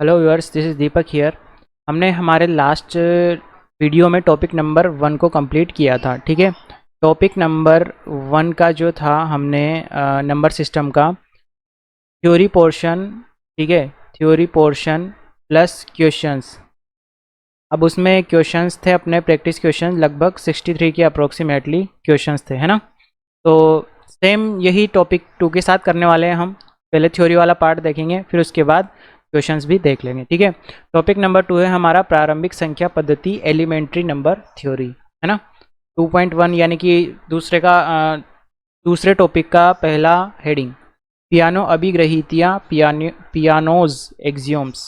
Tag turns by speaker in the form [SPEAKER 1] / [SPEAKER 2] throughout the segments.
[SPEAKER 1] Hello viewers, this is Deepak here. हमने हमारे last video में टॉपिक नंबर 1 को कंप्लीट किया था। ठीक है, टॉपिक नंबर 1 का जो था हमने नंबर सिस्टम का थ्योरी पोर्शन, ठीक है, थ्योरी पोर्शन प्लस क्वेश्चंस। अब उसमें क्वेश्चंस थे अपने प्रैक्टिस क्वेश्चन, लगभग 63 के अप्रोक्सीमेटली क्वेश्चंस थे, है ना। तो सेम यही टॉपिक 2 के साथ करने वाले हैं हम। पहले थ्योरी वाला पार्ट देखेंगे, फिर उसके बाद क्वेश्चंस भी देख लेंगे। ठीक है, टॉपिक नंबर 2 है हमारा प्रारंभिक संख्या पद्धति, एलिमेंट्री नंबर थ्योरी, है ना। 2.1 यानी कि दूसरे टॉपिक का पहला हेडिंग, पियानो अभिग्रहीतियाँ, पियानोज एक्सियोम्स।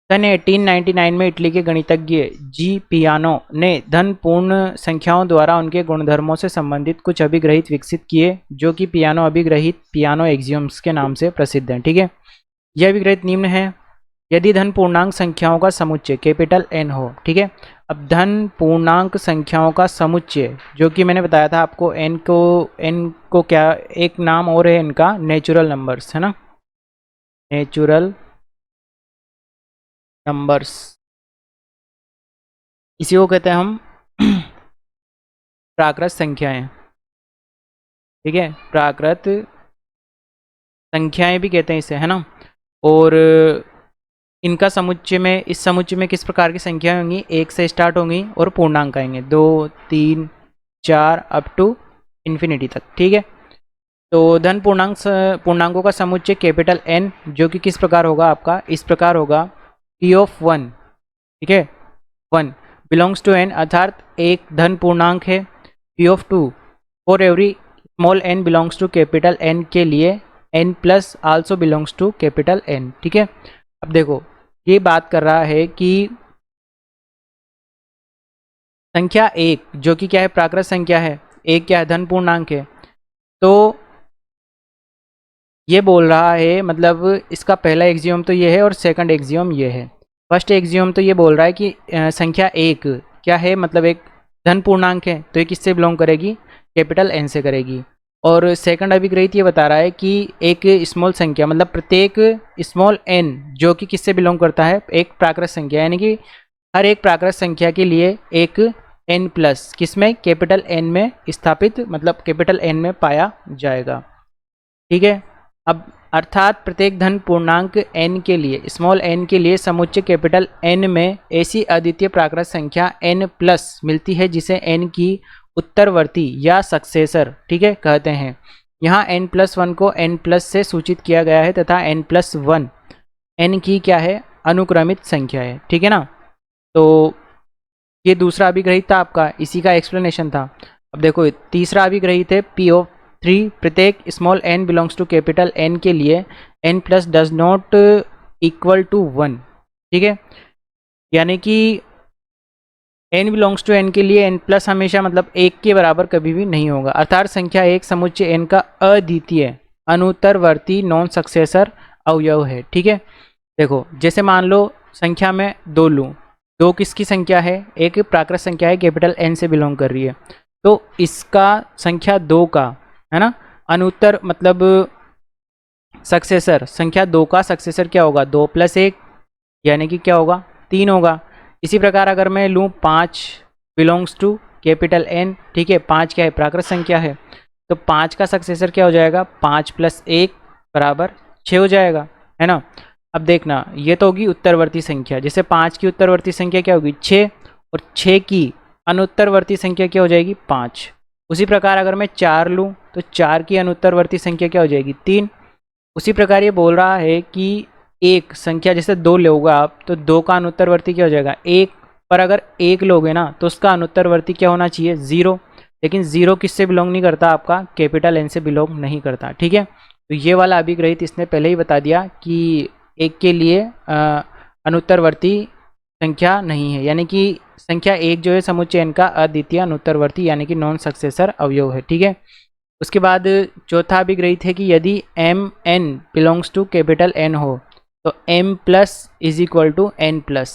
[SPEAKER 1] सन 1899 में इटली के गणितज्ञ जी पियानो ने धन पूर्ण संख्याओं द्वारा उनके गुणधर्मों से संबंधित कुछ अभिग्रहित विकसित किए, जो कि पियानो अभिग्रहित, पियानो एक्सियोम्स के नाम से प्रसिद्ध हैं। ठीक है, यह अभिग्रहित निम्न है। यदि धन पूर्णांक संख्याओं का समुच्चय कैपिटल एन हो, ठीक है। अब धन पूर्णांक संख्याओं का समुच्चय, जो कि मैंने बताया था आपको, एन को क्या एक नाम और है इनका, नेचुरल नंबर्स, है ना, नेचुरल नंबर्स। इसी को कहते हैं हम प्राकृत संख्याएं। ठीक है, प्राकृत संख्याएं भी कहते हैं इसे, है ना। और इनका समुच्चय में, इस समुच्चय में किस प्रकार की संख्याएं होंगी, 1 से स्टार्ट होंगी और पूर्णांक आएंगे 2, 3, 4 अप टू इन्फिनिटी तक। ठीक है, तो धन पूर्णांकों का समुच्चय कैपिटल एन, जो कि किस प्रकार होगा आपका, इस प्रकार होगा, पी ऑफ 1, ठीक है, 1 बिलोंग्स टू एन, अर्थात एक धन पूर्णांक है। P of 2 for every small N belongs to capital N के लिए N plus also belongs to capital N. ठीक है, अब देखो, ये बात कर रहा है कि संख्या 1, जो कि क्या है, प्राकृत संख्या है, एक क्या है, धन पूर्णांक है। तो ये बोल रहा है, मतलब इसका पहला एक्सियोम तो ये है और सेकंड एक्सियोम ये है। फर्स्ट एक्सियोम तो ये बोल रहा है कि संख्या 1 क्या है, मतलब एक धन पूर्णांक है, तो ये किससे बिलोंग करेगी, कैपिटल एन से करेगी। और सेकंड अभिग्रहित ये बता रहा है कि एक स्मॉल संख्या, मतलब प्रत्येक स्मॉल एन, जो कि किससे बिलोंग करता है, एक प्राकृत संख्या, यानी कि हर एक प्राकृत संख्या के लिए एक एन प्लस किसमें, कैपिटल एन में स्थापित, मतलब कैपिटल एन में पाया जाएगा। ठीक है, अब अर्थात प्रत्येक धन पूर्णांक n के लिए, स्मॉल n के लिए समुच्चय कैपिटल N में ऐसी अद्वितीय प्राकृत संख्या n प्लस मिलती है जिसे n की उत्तरवर्ती या सक्सेसर, ठीक है, कहते हैं। यहाँ n+1 को n+ से सूचित किया गया है तथा n+1 n की क्या है, अनुक्रमित संख्या है। ठीक है ना, तो ये दूसरा अभिग्रहित था आपका, इसी का एक्सप्लेनेशन था। अब देखो, तीसरा अभिग्रहित है पी ऑफ 3, प्रत्येक small n belongs to capital N के लिए n plus does not equal to 1। ठीक है, यानी कि n बिलोंग्स टू n के लिए n प्लस हमेशा, मतलब 1 के बराबर कभी भी नहीं होगा, अर्थात संख्या एक समुच्चय n का अद्वितीय अनुत्तरवर्ती नॉन सक्सेसर अवयव है। ठीक है, देखो, जैसे मान लो संख्या में 2 लूँ, 2 किसकी संख्या है, एक प्राकृत संख्या है, कैपिटल N से बिलोंग कर रही है, तो इसका संख्या 2 का, है ना, अनुत्तर, मतलब सक्सेसर, संख्या 2 का सक्सेसर क्या होगा, 2 + 1 यानी कि क्या होगा, 3 होगा। इसी प्रकार अगर मैं लूँ 5 बिलोंग्स टू कैपिटल N, ठीक है, 5 क्या है, प्राकृत संख्या है, तो 5 का सक्सेसर क्या हो जाएगा, 5 + 1 बराबर 6 हो जाएगा, है ना। अब देखना, ये तो होगी उत्तरवर्ती संख्या, जैसे 5 की उत्तरवर्ती संख्या क्या होगी, 6, और 6 की अनुत्तरवर्ती संख्या क्या हो जाएगी, 5। उसी प्रकार अगर मैं 4 लूँ तो 4 की अनुत्तरवर्ती संख्या क्या हो जाएगी, 3। उसी प्रकार ये बोल रहा है कि एक संख्या, जैसे 2 लोगे आप, तो 2 का अनुत्तरवर्ती क्या हो जाएगा, 1, पर अगर 1 लोगे ना तो उसका अनुत्तरवर्ती क्या होना चाहिए, 0। लेकिन 0 किससे बिलोंग नहीं करता, आपका कैपिटल N से बिलोंग नहीं करता। ठीक है, तो ये वाला अभिग्रहित इसने पहले ही बता दिया कि एक के लिए अनुत्तरवर्ती संख्या नहीं है, यानी कि संख्या 1 जो है समुच्चय n का अद्वितीय अनुत्तरवर्ती यानी कि नॉन सक्सेसर अवयव है। ठीक है, उसके बाद चौथा अभिग्रहित है कि यदि M N belongs to capital N हो तो m plus is equal to N plus,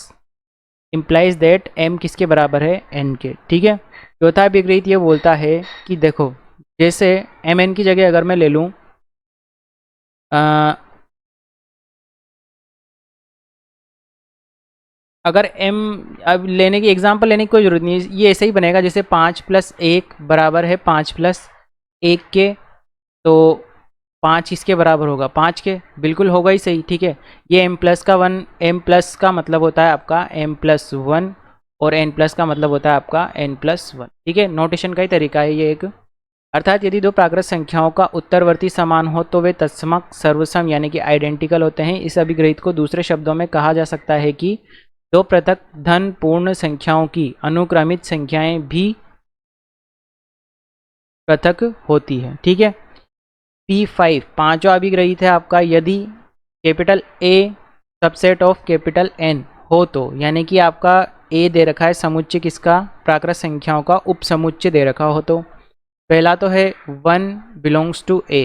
[SPEAKER 1] implies that m किसके बराबर है, n के। ठीक है, चौथा अभिग्रहित ये बोलता है कि देखो, जैसे एम एन की जगह अगर मैं ले लूँ अगर m अब लेने की एग्जांपल लेने की कोई ज़रूरत नहीं है, ये ऐसे ही बनेगा जैसे 5 + 1 बराबर है 5 + 1 के, तो 5 इसके बराबर होगा 5 के, बिल्कुल होगा ही सही, ठीक है। ये m+1 का मतलब होता है आपका m+1 और n+ का मतलब होता है आपका n+1, ठीक है। नोटेशन का ही तरीका है ये एक। अर्थात यदि दो प्राकृत संख्याओं का उत्तरवर्ती समान हो तो वे तत्समक सर्वसम यानी कि आइडेंटिकल होते हैं। इस अभिग्रहित को दूसरे शब्दों में कहा जा सकता है कि दो पृथक धन पूर्ण संख्याओं की अनुक्रमित संख्याएं भी पृथक होती है, ठीक है। P5 पांचवा अभिग्रहित है आपका, यदि capital A subset of capital N हो तो, यानी कि आपका A दे रखा है समुच्चय किसका, प्राकृत संख्याओं का उपसमुच्चय दे रखा हो तो। पहला तो है 1 बिलोंग्स टू A,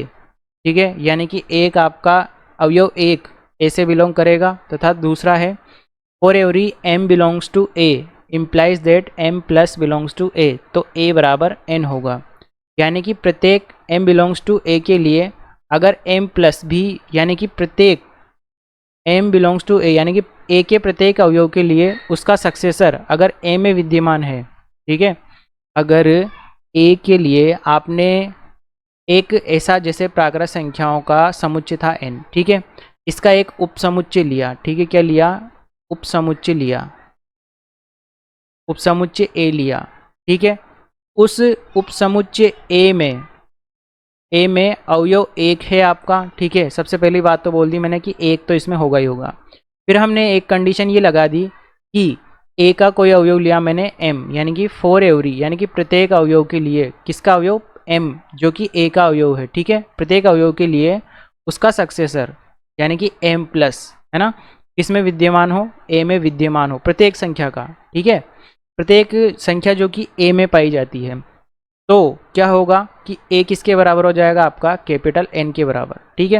[SPEAKER 1] ठीक है, यानी कि एक आपका अवयव एक A से बिलोंग करेगा, तथा दूसरा है for every m belongs to A implies that m plus belongs to A, तो A बराबर n होगा। यानी कि प्रत्येक m बिलोंग्स टू A के लिए अगर m प्लस भी, यानी कि प्रत्येक m बिलोंग्स टू A यानी कि A के प्रत्येक अवयव के लिए उसका सक्सेसर अगर A में विद्यमान है, ठीक है। अगर A के लिए आपने एक ऐसा जैसे प्राकृत संख्याओं का समुच्चय था n, ठीक है, इसका एक उपसमुच्चय लिया, ठीक है, क्या लिया, उपसमुच्चय लिया, उपसमुच्चय A लिया, ठीक है। उस उपसमुच्चय A में अवयव एक है आपका, ठीक है। सबसे पहली बात तो बोल दी मैंने कि एक तो इसमें होगा ही होगा। फिर हमने एक कंडीशन ये लगा दी कि A का कोई अवयव लिया मैंने m, यानी कि फॉर एवरी, यानी कि प्रत्येक अवयव के लिए, किसका अवयव, m जो कि A का अवयव है, ठीक है। प्रत्येक अवयव के लिए उसका सक्सेसर यानी कि m प्लस, है ना, किसमें विद्यमान हो, A में विद्यमान हो, प्रत्येक संख्या का, ठीक है। प्रत्येक संख्या जो कि A में पाई जाती है, तो क्या होगा कि A किसके बराबर हो जाएगा, आपका कैपिटल N के बराबर, ठीक है।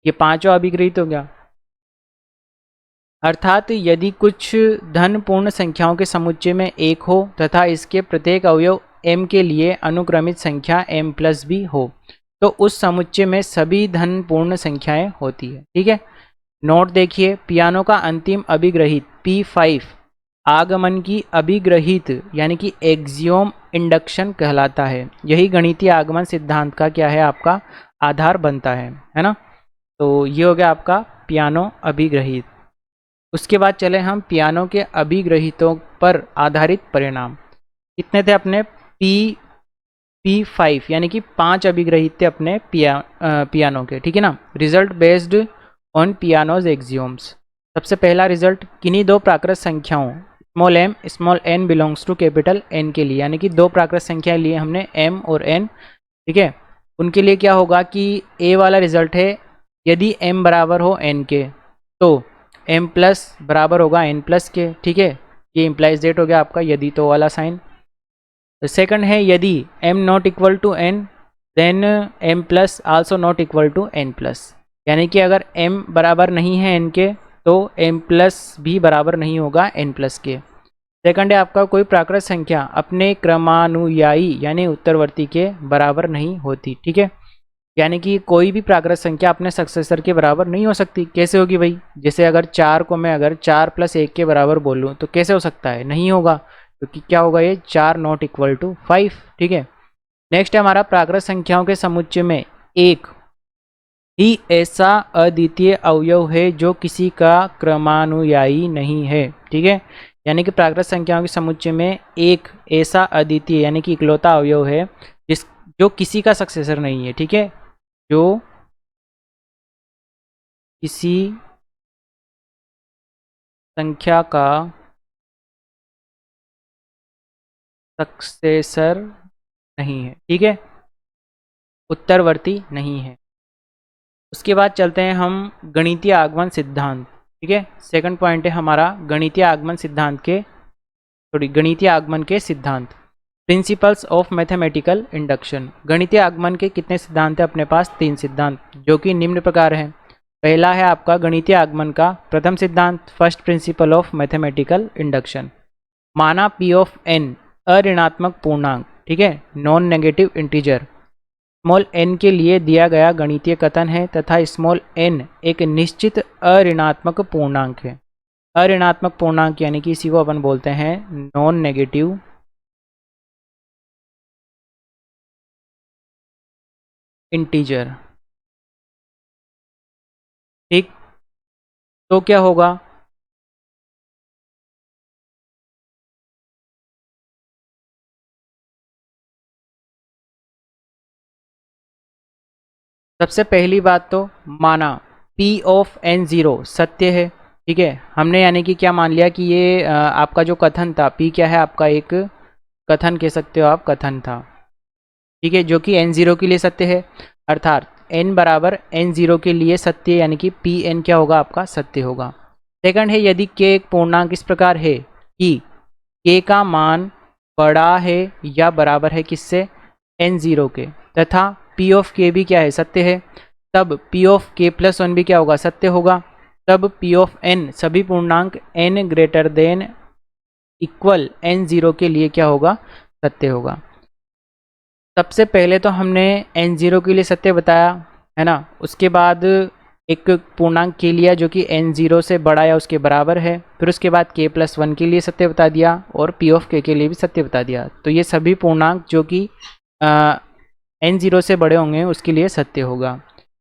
[SPEAKER 1] ये पांचवा अभिग्रहित हो गया। अर्थात यदि कुछ धन पूर्ण संख्याओं के समुच्चय में एक हो तथा इसके प्रत्येक अवयव m के लिए अनुक्रमित संख्या m+ भी हो, तो उस समुच्चय में सभी धन पूर्ण संख्याएं होती है, ठीक है। नोट देखिए, पियानो का अंतिम अभिग्रहित P5 आगमन की अभिग्रहित यानी कि एक्सियोम इंडक्शन कहलाता है। यही गणितीय आगमन सिद्धांत का क्या है, आपका आधार बनता है ना। तो ये हो गया आपका पियानो अभिग्रहित। उसके बाद चले हम पियानो के अभिग्रहितों पर आधारित परिणाम। कितने थे अपने, P5 यानी कि 5 अभिग्रहित थे अपने पियानो के, ठीक है ना। Result based on Peano's axioms. सबसे पहला रिजल्ट, किन्हीं दो प्राकृत संख्याओं small n belongs to capital N के लिए, यानी कि दो प्राकृत संख्याएं लिए हमने m और n, ठीक है। उनके लिए क्या होगा कि A वाला रिजल्ट है, यदि m बराबर हो n के तो m प्लस बराबर होगा n प्लस के, ठीक है। ये इम्प्लाइज डेट हो गया आपका यदि तो वाला साइन। सेकंड है, यदि m not equal to n then m plus also not equal to n plus, यानी कि अगर m बराबर नहीं है n के तो m प्लस भी बराबर नहीं होगा n प्लस के। सेकंड है आपका, कोई प्राकृत संख्या अपने क्रमानुयायी यानी उत्तरवर्ती के बराबर नहीं होती, ठीक है। यानी कि कोई भी प्राकृत संख्या अपने सक्सेसर के बराबर नहीं हो सकती। कैसे होगी भाई, जैसे अगर 4 को मैं अगर 4 + 1 के बराबर बोलूँ तो कैसे हो सकता है, नहीं होगा, क्योंकि क्या होगा, ये 4 नॉट इक्वल टू 5, ठीक है। नेक्स्ट है हमारा, प्राकृत संख्याओं के समुच्चय में एक ही ऐसा अद्वितीय अवयव है जो किसी का क्रमानुयायी नहीं है, ठीक है। यानी कि प्राकृत संख्याओं के समुच्चय में एक ऐसा अद्वितीय यानी कि इकलौता अवयव है जो किसी का सक्सेसर नहीं है, ठीक है, जो किसी संख्या का सक्सेसर नहीं है, ठीक है, उत्तरवर्ती नहीं है। उसके बाद चलते हैं हम गणितीय आगमन सिद्धांत, ठीक है। सेकंड पॉइंट है हमारा गणितीय आगमन सिद्धांत के गणितीय आगमन के सिद्धांत, प्रिंसिपल्स ऑफ मैथमेटिकल इंडक्शन। गणितीय आगमन के कितने सिद्धांत हैं अपने पास, 3 सिद्धांत, जो कि निम्न प्रकार हैं। पहला है आपका गणितीय आगमन का प्रथम सिद्धांत, first principle of mathematical induction. माना P ऑफ n अऋणात्मक पूर्णांक, ठीक है, non negative integer small n के लिए दिया गया गणितीय कथन है तथा स्मॉल n एक निश्चित अऋणात्मक पूर्णांक है। अऋणात्मक पूर्णांक यानी कि इसी को अपन बोलते हैं नॉन नेगेटिव इंटीजर। ठीक, तो क्या होगा, सबसे पहली बात तो माना P ऑफ एन ज़ीरो सत्य है। ठीक है, हमने यानी कि क्या मान लिया कि ये आपका जो कथन था, P क्या है आपका, एक कथन कह सकते हो आप, कथन था। ठीक है, जो कि एन ज़ीरो के लिए सत्य है, अर्थात n बराबर एन ज़ीरो के लिए सत्य, यानी कि पी एन क्या होगा आपका, सत्य होगा। सेकंड है, यदि k एक पूर्णांक इस प्रकार है कि k का मान बड़ा है या बराबर है किससे, एन ज़ीरो के, तथा p ऑफ k भी क्या है, सत्य है, तब p of k plus one भी क्या होगा, सत्य होगा। तब p ऑफ n सभी पूर्णांक n greater than equal N zero के लिए क्या होगा, सत्य होगा। सबसे पहले तो हमने एन ज़ीरो के लिए सत्य बताया है ना, उसके बाद एक पूर्णांक के लिया जो कि एन ज़ीरो से बड़ा या उसके बराबर है, फिर उसके बाद k प्लस वन के लिए सत्य बता दिया और p ऑफ k के लिए भी सत्य बता दिया। तो ये सभी पूर्णांक जो कि एन ज़ीरो से बड़े होंगे उसके लिए सत्य होगा।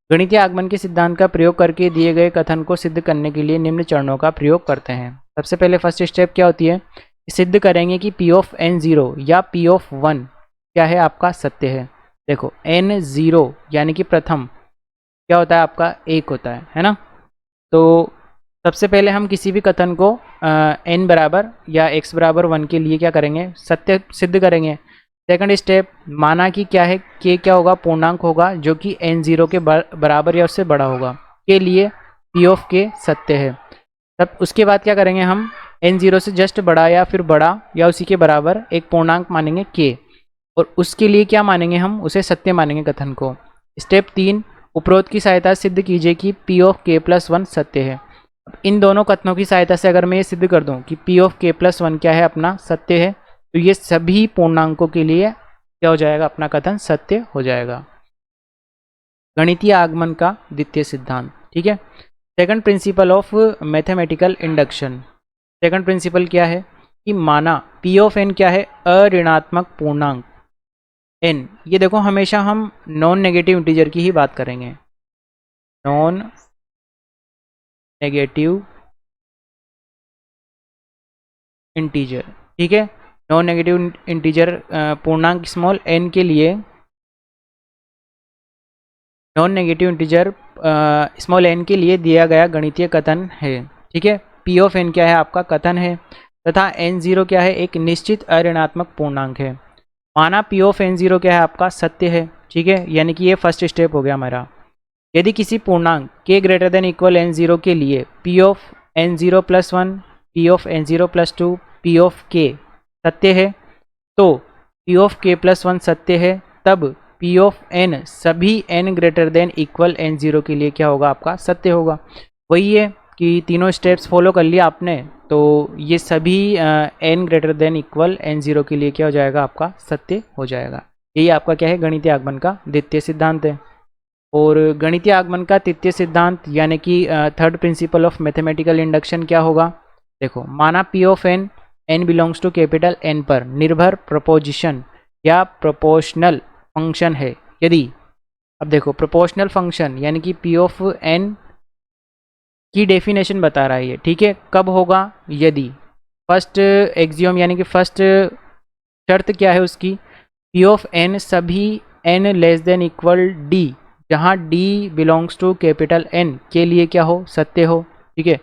[SPEAKER 1] गणितीय आगमन के सिद्धांत का प्रयोग करके दिए गए कथन को सिद्ध करने के लिए निम्न चरणों का प्रयोग करते हैं। सबसे पहले फर्स्ट स्टेप क्या होती है, सिद्ध करेंगे कि p ऑफ एन ज़ीरो या p ऑफ वन क्या है आपका, सत्य है। देखो एन ज़ीरो यानी कि प्रथम क्या होता है आपका, एक होता है ना। तो सबसे पहले हम किसी भी कथन को एन बराबर या एक्स बराबर वन के लिए क्या करेंगे, सत्य सिद्ध करेंगे। सेकंड स्टेप, माना कि क्या है, के क्या होगा, पूर्णांक होगा जो कि एन ज़ीरो के बराबर या उससे बड़ा होगा, के लिए पी ऑफ के सत्य है। तब उसके बाद क्या करेंगे, हम एन ज़ीरो से जस्ट बड़ा या फिर बड़ा या उसी के बराबर एक पूर्णांक मानेंगे के, और उसके लिए क्या मानेंगे, हम उसे सत्य मानेंगे कथन को। स्टेप 3, उपरोक्त की सहायता से सिद्ध कीजिए कि P of k plus one सत्य है। इन दोनों कथनों की सहायता से अगर मैं ये सिद्ध कर दूं कि P of k plus one क्या है अपना, सत्य है, तो ये सभी पूर्णांकों के लिए क्या हो जाएगा, अपना कथन सत्य हो जाएगा। गणितीय आगमन का द्वितीय सिद्धांत। ठीक है, second principle of mathematical induction. Second principle क्या है कि माना P ऑफ n क्या है, अऋणात्मक पूर्णांक n, ये देखो हमेशा हम नॉन नेगेटिव इंटीजर की ही बात करेंगे, नॉन नेगेटिव इंटीजर। ठीक है, नॉन नेगेटिव इंटीजर पूर्णांक स्मॉल n के लिए, non negative integer small n के लिए दिया गया गणितीय कथन है। ठीक है, P ऑफ n क्या है आपका कथन है, तथा n ज़ीरो क्या है, एक निश्चित अऋणात्मक पूर्णांक है। माना P ऑफ n ज़ीरो क्या है आपका, सत्य है। ठीक है, यानी कि ये फर्स्ट स्टेप हो गया हमारा। यदि किसी पूर्णांक k greater than equal N zero के लिए P of N zero plus one, P of N zero plus two, P of k सत्य है, तो P of k plus one सत्य है, तब P ऑफ n सभी n greater than equal N zero के लिए क्या होगा आपका, सत्य होगा। वही है कि तीनों स्टेप्स फॉलो कर लिया आपने, तो ये सभी n greater than equal N zero के लिए क्या हो जाएगा आपका, सत्य हो जाएगा। यही आपका क्या है, गणितीय आगमन का द्वितीय सिद्धांत है। और गणितीय आगमन का तृतीय सिद्धांत यानी कि third principle of mathematical induction क्या होगा, देखो माना P of n, n belongs to capital N पर निर्भर प्रपोजिशन या प्रोपोर्शनल फंक्शन है। यदि, अब देखो प्रोपोर्शनल फंक्शन यानी कि P ऑफ n की डेफिनेशन बता रहा है ये। ठीक है, कब होगा, यदि फर्स्ट एक्सियोम यानी कि फर्स्ट शर्त क्या है उसकी, P ऑफ n सभी n less than equal d, जहाँ d belongs to capital N के लिए क्या हो, सत्य हो। ठीक है,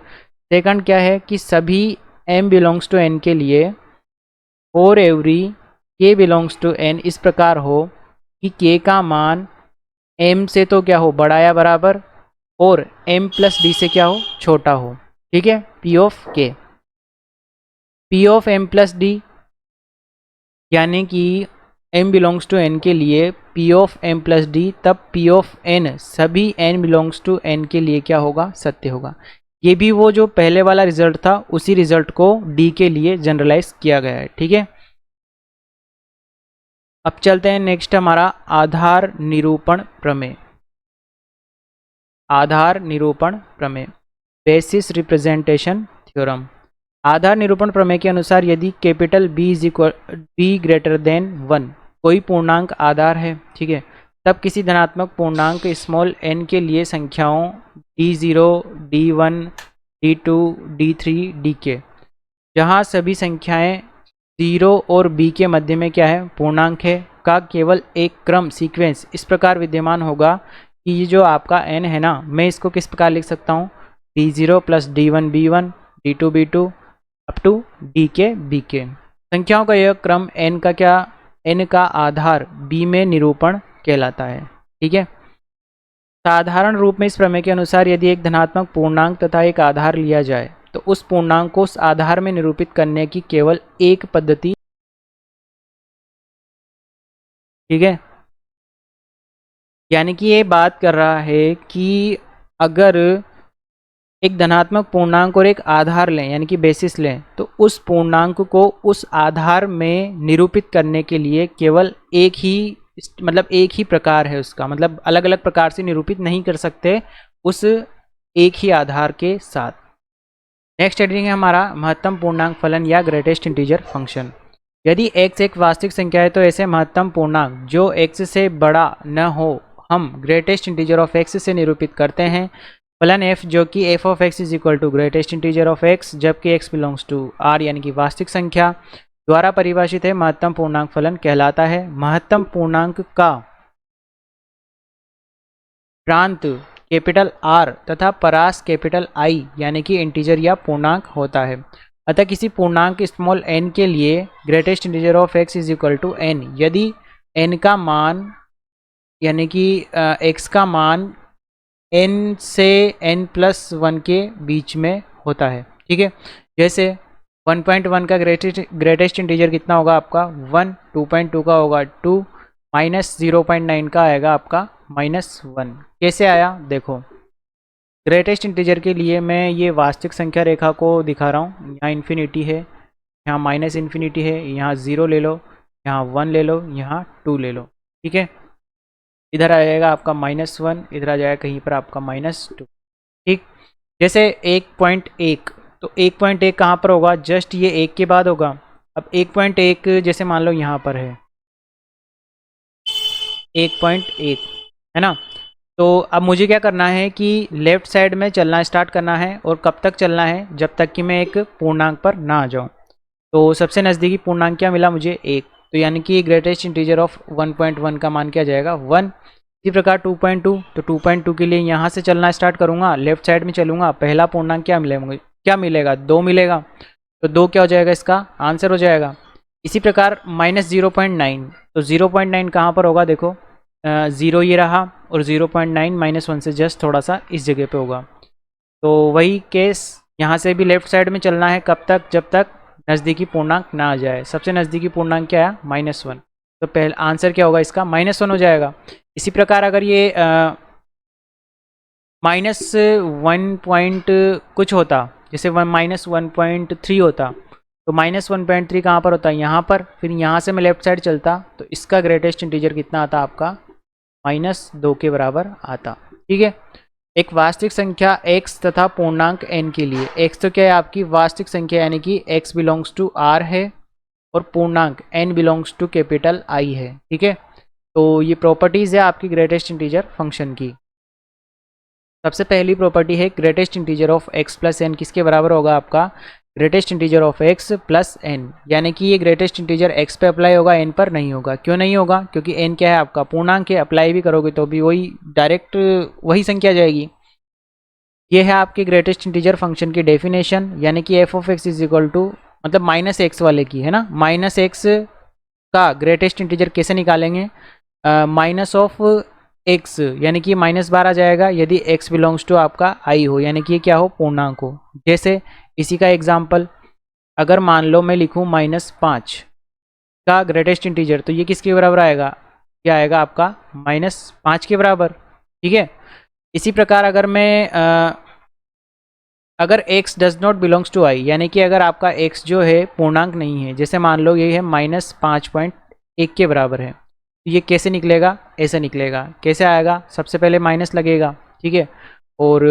[SPEAKER 1] सेकंड क्या है कि सभी m बिलोंग्स टू n के लिए और every k belongs to n इस प्रकार हो कि k का मान m से तो क्या हो, बड़ा या बराबर, और m प्लस d से क्या हो, छोटा हो। ठीक है, P of k, P of m plus d यानी कि m बिलोंग्स टू n के लिए P of m plus D, तब P ऑफ n सभी n बिलोंग्स टू n के लिए क्या होगा, सत्य होगा। ये भी वो जो पहले वाला रिजल्ट था उसी रिजल्ट को d के लिए जनरलाइज किया गया है। ठीक है, अब चलते हैं नेक्स्ट हमारा आधार निरूपण प्रमेय। आधार निरूपण प्रमेय, बेसिस रिप्रेजेंटेशन थ्योरम। आधार निरूपण प्रमेय के अनुसार यदि कैपिटल बी ग्रेटर देन 1 कोई पूर्णांक आधार है, ठीक है, तब किसी धनात्मक पूर्णांक स्मॉल n के लिए संख्याओं d0, d1, d2, d3, dk, जहाँ सभी संख्याएं 0 और b के मध्य में क्या है, पूर्णांक है, का केवल एक क्रम सीक्वेंस इस प्रकार विद्यमान होगा कि ये जो आपका n है ना, मैं इसको किस प्रकार लिख सकता हूँ, d0 plus d1 b1, d2 b2 up to dk bk। संख्याओं का यह क्रम n का आधार b में निरूपण कहलाता है, ठीक है। साधारण रूप में इस प्रमेय के अनुसार यदि एक धनात्मक पूर्णांक तथा एक आधार लिया जाए तो उस पूर्णांक को उस आधार में निरूपित करने की केवल एक पद्धति, ठीक है। यानी कि ये बात कर रहा है कि अगर एक धनात्मक पूर्णांक और एक आधार लें यानी कि बेसिस लें तो उस पूर्णांक को उस आधार में निरूपित करने के लिए केवल एक ही प्रकार है उसका, मतलब अलग अलग प्रकार से निरूपित नहीं कर सकते उस एक ही आधार के साथ। नेक्स्ट हेडिंग है हमारा महत्तम पूर्णांक फलन या ग्रेटेस्ट इंटीजर फंक्शन। यदि x एक वास्तविक संख्या है तो ऐसे महत्तम पूर्णांक जो x से बड़ा न हो हम ग्रेटेस्ट इंटीजर ऑफ x से निरूपित करते हैं। फलन f जो कि f of x is equal to greatest integer of x जबकि x बिलोंग्स टू r यानी कि वास्तविक संख्या द्वारा परिभाषित है, महत्तम पूर्णांक फलन कहलाता है। महत्तम पूर्णांक का प्रांत कैपिटल R तथा परास कैपिटल I यानी कि इंटीजर या पूर्णांक होता है। अतः किसी पूर्णांक स्मॉल n के लिए greatest integer of x is equal to n यदि n का मान यानी कि x का मान n से n प्लस 1 के बीच में होता है, ठीक है। जैसे 1.1 का ग्रेटेस्ट इंटीजर कितना होगा आपका 1, 2.2 का होगा 2, माइनस 0.9 का आएगा आपका -1। कैसे आया देखो, ग्रेटेस्ट इंटीजर के लिए मैं ये वास्तविक संख्या रेखा को दिखा रहा हूँ। यहाँ इन्फिनिटी है, यहाँ माइनस इन्फिनिटी है, यहाँ 0 ले लो, यहाँ 1 ले लो, यहाँ 2 ले लो, ठीक है। इधर आ जाएगा आपका -1, इधर आ जाएगा कहीं पर आपका -2, ठीक। जैसे 1.1 तो 1.1 कहाँ पर होगा, जस्ट ये 1 के बाद होगा। अब 1.1 जैसे मान लो यहाँ पर है 1.1 है ना, तो अब मुझे क्या करना है कि लेफ़्ट साइड में चलना स्टार्ट करना है और कब तक चलना है, जब तक कि मैं एक पूर्णांक पर ना आ जाऊँ। तो सबसे नज़दीकी पूर्णांक क्या मिला मुझे 1, तो यानी कि ग्रेटेस्ट इंटीजर ऑफ 1.1 का मान क्या जाएगा 1। इसी प्रकार 2.2 तो 2.2 के लिए यहाँ से चलना स्टार्ट करूँगा, लेफ्ट साइड में चलूँगा, पहला पूर्णांक क्या मिलेगा 2 मिलेगा, तो 2 क्या हो जाएगा इसका आंसर हो जाएगा। इसी प्रकार -0.9 तो 0.9 कहाँ पर होगा देखो, 0 ये रहा और 0.9 -1 से जस्ट थोड़ा सा इस जगह पे होगा। तो वही केस यहाँ से भी लेफ्ट साइड में चलना है, कब तक, जब तक नज़दीकी पूर्णांक ना आ जाए। सबसे नज़दीकी पूर्णांक क्या है -1, तो पहला आंसर क्या होगा इसका -1 हो जाएगा। इसी प्रकार अगर ये -1 पॉइंट कुछ होता, जैसे -1.3 होता, तो -1.3 कहाँ पर होता है यहाँ पर, फिर यहाँ से मैं लेफ्ट साइड चलता तो इसका ग्रेटेस्ट इंटीजर कितना आता आपका -2 के बराबर आता, ठीक है। एक वास्तविक संख्या x तथा पूर्णांक n के लिए, x तो क्या है आपकी वास्तविक संख्या यानी कि x बिलोंग्स टू r है और पूर्णांक n belongs to capital I है, ठीक है। तो ये प्रॉपर्टीज़ है आपकी ग्रेटेस्ट इंटीजर फंक्शन की। सबसे पहली प्रॉपर्टी है greatest integer of x plus N किसके बराबर होगा आपका greatest integer of x plus N, यानी कि ये ग्रेटेस्ट इंटीजर x पे अप्लाई होगा n पर नहीं होगा। क्यों नहीं होगा, क्योंकि n क्या है आपका पूर्णांक है, अप्लाई भी करोगे तो भी वही डायरेक्ट वही संख्या जाएगी। ये है आपके ग्रेटेस्ट इंटीजर फंक्शन की डेफिनेशन, यानी कि f of x is equal to मतलब -x वाले की है ना, -x का ग्रेटेस्ट इंटीजर कैसे निकालेंगे, माइनस ऑफ x यानी कि -12 आ जाएगा यदि x बिलोंग्स टू आपका i हो, यानी कि ये क्या हो पूर्णांक हो। जैसे इसी का एग्जाम्पल अगर मान लो मैं लिखूँ -5 का ग्रेटेस्ट इंटीजर, तो ये किसके बराबर आएगा, क्या आएगा आपका -5 के बराबर, ठीक है। इसी प्रकार अगर मैं अगर x does not belongs to i यानी कि अगर आपका x जो है पूर्णांक नहीं है, जैसे मान लो ये है -5.1 के बराबर है, तो ये कैसे निकलेगा, ऐसे निकलेगा। कैसे आएगा, सबसे पहले माइनस लगेगा, ठीक है, और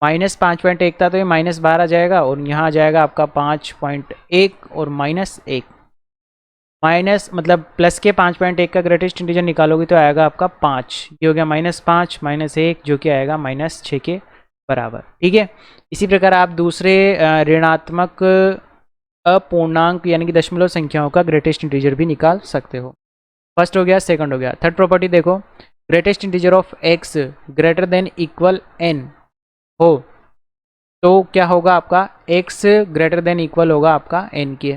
[SPEAKER 1] -5.1 था तो ये -12 आ जाएगा और यहाँ आ जाएगा आपका 5.1 और -1 माइनस मतलब प्लस के 5.1 का ग्रेटेस्ट इंटीजर निकालोगे तो आएगा आपका 5। ये हो गया -5 -1 जो कि आएगा -6 के बराबर। ठीक है, इसी प्रकार आप दूसरे ऋणात्मक अपूर्णांक यानी कि दशमलव संख्याओं का ग्रेटेस्ट इंटीजर भी निकाल सकते हो। फर्स्ट हो गया, सेकंड हो गया। थर्ड प्रॉपर्टी देखो, greatest integer of x greater than equal n हो तो क्या होगा आपका x ग्रेटर देन इक्वल होगा आपका n के।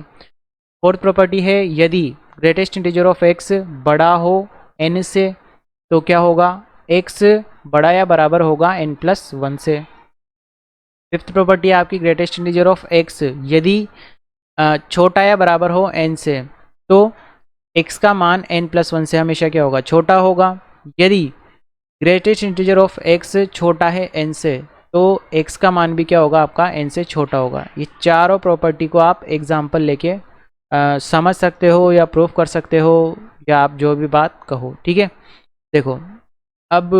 [SPEAKER 1] फोर्थ प्रॉपर्टी है, यदि ग्रेटेस्ट इंटीजर ऑफ x बड़ा हो n से तो क्या होगा x बड़ा या बराबर होगा n+1 से। फिफ्थ प्रॉपर्टी है आपकी, ग्रेटेस्ट इंटीजर ऑफ x यदि छोटा या बराबर हो n से तो x का मान n+1 से हमेशा क्या होगा, छोटा होगा। यदि ग्रेटेस्ट इंटीजर ऑफ x छोटा है n से तो x का मान भी क्या होगा आपका n से छोटा होगा। ये चारों प्रॉपर्टी को आप एग्जाम्पल लेके समझ सकते हो या प्रूफ कर सकते हो या आप जो भी बात कहो। ठीक है, देखो अब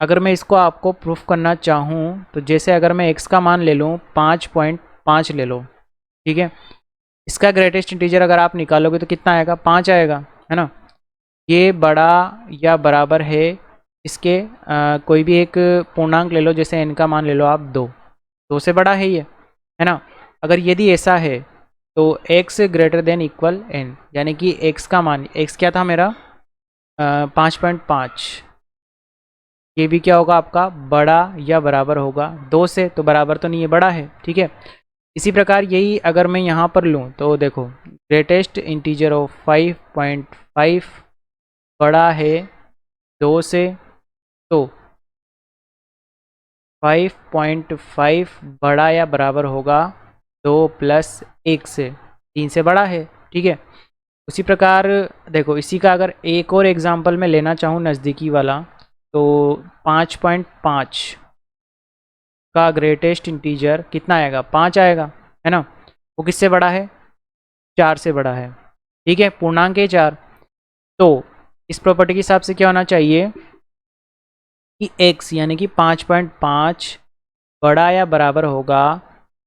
[SPEAKER 1] अगर मैं इसको आपको प्रूफ करना चाहूँ तो जैसे अगर मैं x का मान ले लूँ 5.5 ले लो, ठीक है, इसका ग्रेटेस्ट इंटीजर अगर आप निकालोगे तो कितना आएगा, 5 आएगा, है ना। ये बड़ा या बराबर है इसके कोई भी एक पूर्णांक ले लो, जैसे n का मान ले लो आप 2 से बड़ा है ये, है ना। अगर यदि ऐसा है तो x greater than equal n, यानी कि x का मान, x क्या था मेरा 5.5, ये भी क्या होगा आपका बड़ा या बराबर होगा 2 से, तो बराबर तो नहीं है, बड़ा है। ठीक है, इसी प्रकार यही अगर मैं यहाँ पर लूँ तो देखो ग्रेटेस्ट इंटीजर ऑफ 5.5 बड़ा है 2 से, तो 5.5 बड़ा या बराबर होगा 2 + 1 से, 3 से बड़ा है। ठीक है, उसी प्रकार देखो इसी का अगर एक और एग्जांपल मैं लेना चाहूँ नज़दीकी वाला तो 5.5 का ग्रेटेस्ट इंटीजर कितना आएगा, 5 आएगा, है ना। वो किससे बड़ा है, 4 से बड़ा है। ठीक है, पूर्णांक है 4, तो इस प्रॉपर्टी के हिसाब से क्या होना चाहिए कि x यानी कि 5.5 बड़ा या बराबर होगा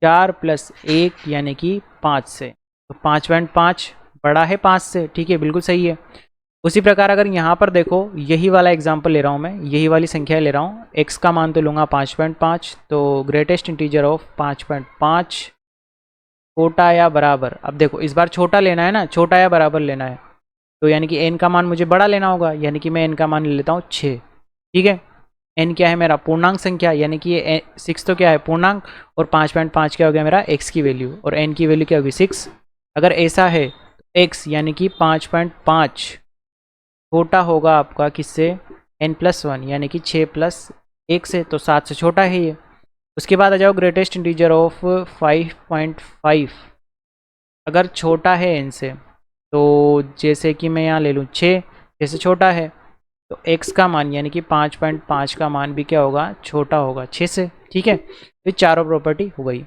[SPEAKER 1] 4 + 1 यानी कि 5 से, तो 5.5 बड़ा है 5 से। ठीक है, बिल्कुल सही है। उसी प्रकार अगर यहाँ पर देखो यही वाला एग्जांपल ले रहा हूँ मैं, यही वाली संख्या ले रहा हूँ, x का मान तो लूँगा 5.5, तो ग्रेटेस्ट इंटीजर ऑफ 5.5 छोटा या बराबर, अब देखो इस बार छोटा लेना है ना, छोटा या बराबर लेना है, तो यानी कि n का मान मुझे बड़ा लेना होगा, यानी कि मैं n का मान ले लेता हूँ 6। ठीक है, n क्या है मेरा, पूर्णांक संख्या, यानी कि ये 6 तो क्या है पूर्णांक, और 5.5 क्या हो गया मेरा x की वैल्यू, और n की वैल्यू क्या होगी 6। अगर ऐसा है तो x यानी कि 5.5 छोटा होगा आपका किससे, n+1 यानी कि 6 + 1 से, तो 7 से छोटा है ये। उसके बाद आ जाओ ग्रेटेस्ट इंटीजर ऑफ 5.5 अगर छोटा है n से, तो जैसे कि मैं यहाँ ले लूँ 6, जैसे छोटा है तो x का मान यानी कि 5.5 का मान भी क्या होगा, छोटा होगा 6 से। ठीक है, तो चारों प्रॉपर्टी हो गई।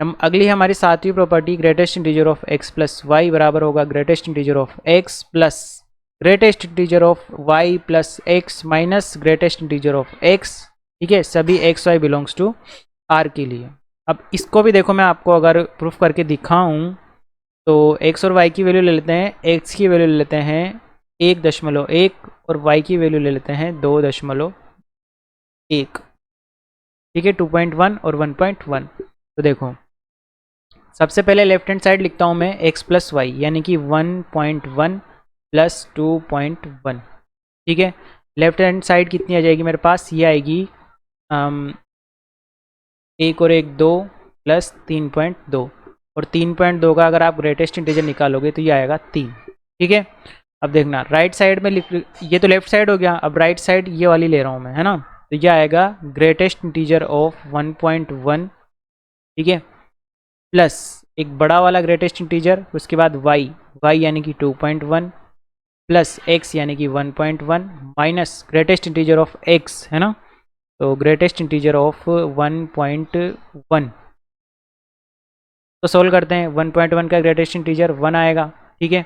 [SPEAKER 1] हम अगली हमारी सातवीं property, greatest integer of x + y बराबर होगा greatest integer of x plus greatest integer of y + x minus greatest integer of x। ठीक है, सभी x y belongs to r के लिए। अब इसको भी देखो मैं आपको अगर प्रूफ करके दिखाऊं तो x और y की वैल्यू ले लेते हैं, x की वैल्यू ले लेते हैं 1.1 और y की वैल्यू ले लेते हैं 2.1। ठीक है, 2.1 और 1.1। तो देखो सबसे पहले लेफ्ट हैंड साइड लिखता हूँ मैं x + y यानी कि 1.1 + 2.1। ठीक है, लेफ्ट हैंड साइड कितनी आ जाएगी मेरे पास, ये आएगी 1 और 1 2 + 3.2, और 3.2 का अगर आप ग्रेटेस्ट इंटीजर निकालोगे तो ये आएगा 3। ठीक है, अब देखना राइट साइड में लिख, ये तो लेफ्ट साइड हो गया, अब राइट साइड ये वाली ले रहा हूँ मैं, है ना। तो ये आएगा ग्रेटेस्ट इंटीजर ऑफ 1.1, ठीक है, प्लस एक बड़ा वाला ग्रेटेस्ट इंटीजर, उसके बाद y यानी कि 2.1 प्लस x यानी कि 1.1 minus greatest integer of x, है ना। तो ग्रेटेस्ट इंटीजर ऑफ 1.1, तो सोल्व करते हैं। 1.1 का ग्रेटेस्ट इंटीजर 1 आएगा, ठीक है,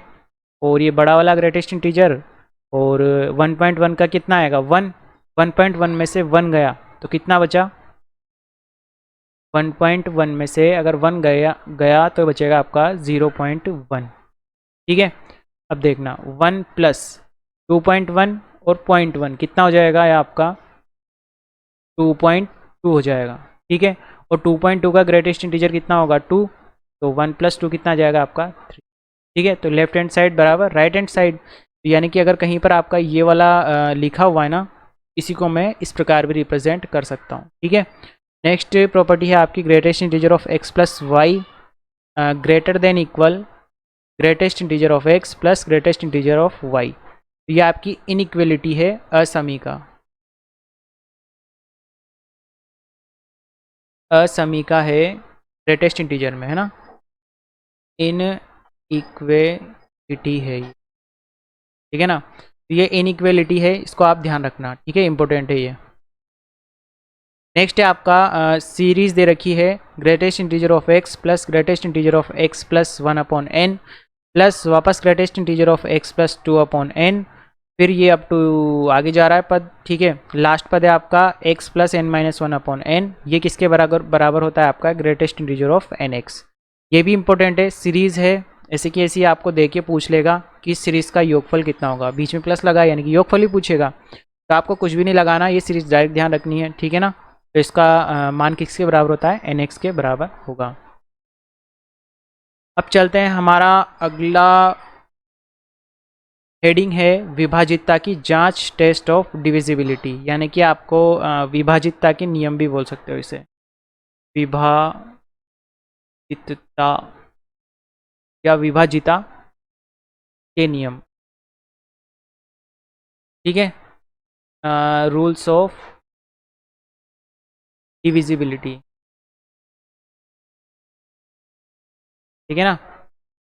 [SPEAKER 1] और ये बड़ा वाला ग्रेटेस्ट इंटीजर, और 1.1 का कितना आएगा 1, 1.1 में से 1 गया तो कितना बचा 1.1 में से अगर 1 गया गया तो बचेगा आपका 0.1। ठीक है, अब देखना 1 प्लस 2.1 और 0.1 कितना हो जाएगा, या आपका 2.2 हो जाएगा। ठीक है, और 2.2 का ग्रेटेस्ट इंटीजर कितना होगा, 2, तो 1 प्लस 2 कितना आ जाएगा आपका 3। ठीक है, तो लेफ्ट हैंड साइड बराबर राइट हैंड साइड, यानी कि अगर कहीं पर आपका ये वाला लिखा हुआ है ना, इसी को मैं इस प्रकार भी रिप्रेजेंट कर सकता हूँ। ठीक है, नेक्स्ट प्रॉपर्टी है आपकी greatest integer of x plus Y greater than equal greatest integer of x plus greatest integer of Y. ये आपकी इनइक्वलिटी है असमीका। असमीका है ग्रेटेस्ट इंटीजर में, है ना, इन इक्वेलिटी है ये। ठीक है ना, ये इनइक्वेलिटी है, इसको आप ध्यान रखना। ठीक है, इंपॉर्टेंट है ये। नेक्स्ट है आपका सीरीज दे रखी है greatest integer of x plus greatest integer of x plus 1/n plus वापस greatest integer of x plus 2/n, फिर ये अप टू आगे जा रहा है पद। ठीक है, लास्ट पद है आपका x plus N minus 1/n, ये किसके बराबर बराबर होता है आपका ग्रेटेस्ट इंटीजर ऑफ nx। ये भी इंपॉर्टेंट है, सीरीज़ है, ऐसे कि ऐसे आपको दे के पूछ लेगा कि इस सीरीज़ का योगफल कितना होगा, बीच में प्लस लगा यानी कि योगफल ही पूछेगा, तो आपको कुछ भी नहीं लगाना, ये सीरीज़ डायरेक्ट ध्यान रखनी है। ठीक है ना, तो इसका मान किसके बराबर होता है, nx के बराबर होगा। अब चलते हैं, हमारा अगला हेडिंग है विभाजितता की जांच, टेस्ट ऑफ डिविजिबिलिटी, यानी कि आपको विभाजितता के नियम भी बोल सकते हो इसे, विभाजितता या विभाजिता के नियम। ठीक है, रूल्स ऑफ डिविजिबिलिटी। ठीक है ना,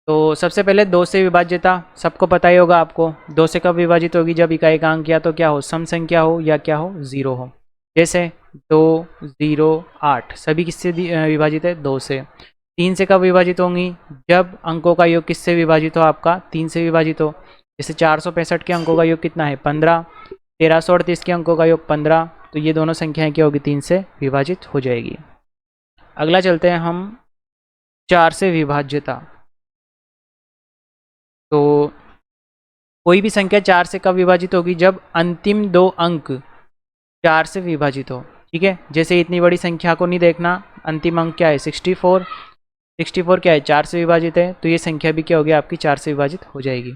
[SPEAKER 1] तो सबसे पहले दो से विभाज्यता सबको पता ही होगा आपको, दो से कब विभाजित होगी, जब इकाई का अंक या तो क्या हो, सम संख्या हो या क्या हो, 0 हो। जैसे 2, 0, 8 सभी किससे विभाजित है, 2 से। 3 से कब विभाजित होंगी, जब अंकों का योग किससे विभाजित हो, आपका 3 से विभाजित हो। जैसे 465 के अंकों का योग कितना है, 15। 1338 के अंकों का योग 15, तो ये दोनों संख्याएं क्या होगी, 3 से विभाजित हो जाएगी। अगला चलते हैं हम 4 से विभाज्यता। तो कोई भी संख्या 4 से कब विभाजित होगी, जब अंतिम दो अंक 4 से विभाजित हो। ठीक है, जैसे इतनी बड़ी संख्या को नहीं देखना, अंतिम अंक क्या है 64, 64 क्या है 4 से विभाजित है, तो ये संख्या भी क्या होगी आपकी 4 से विभाजित हो जाएगी।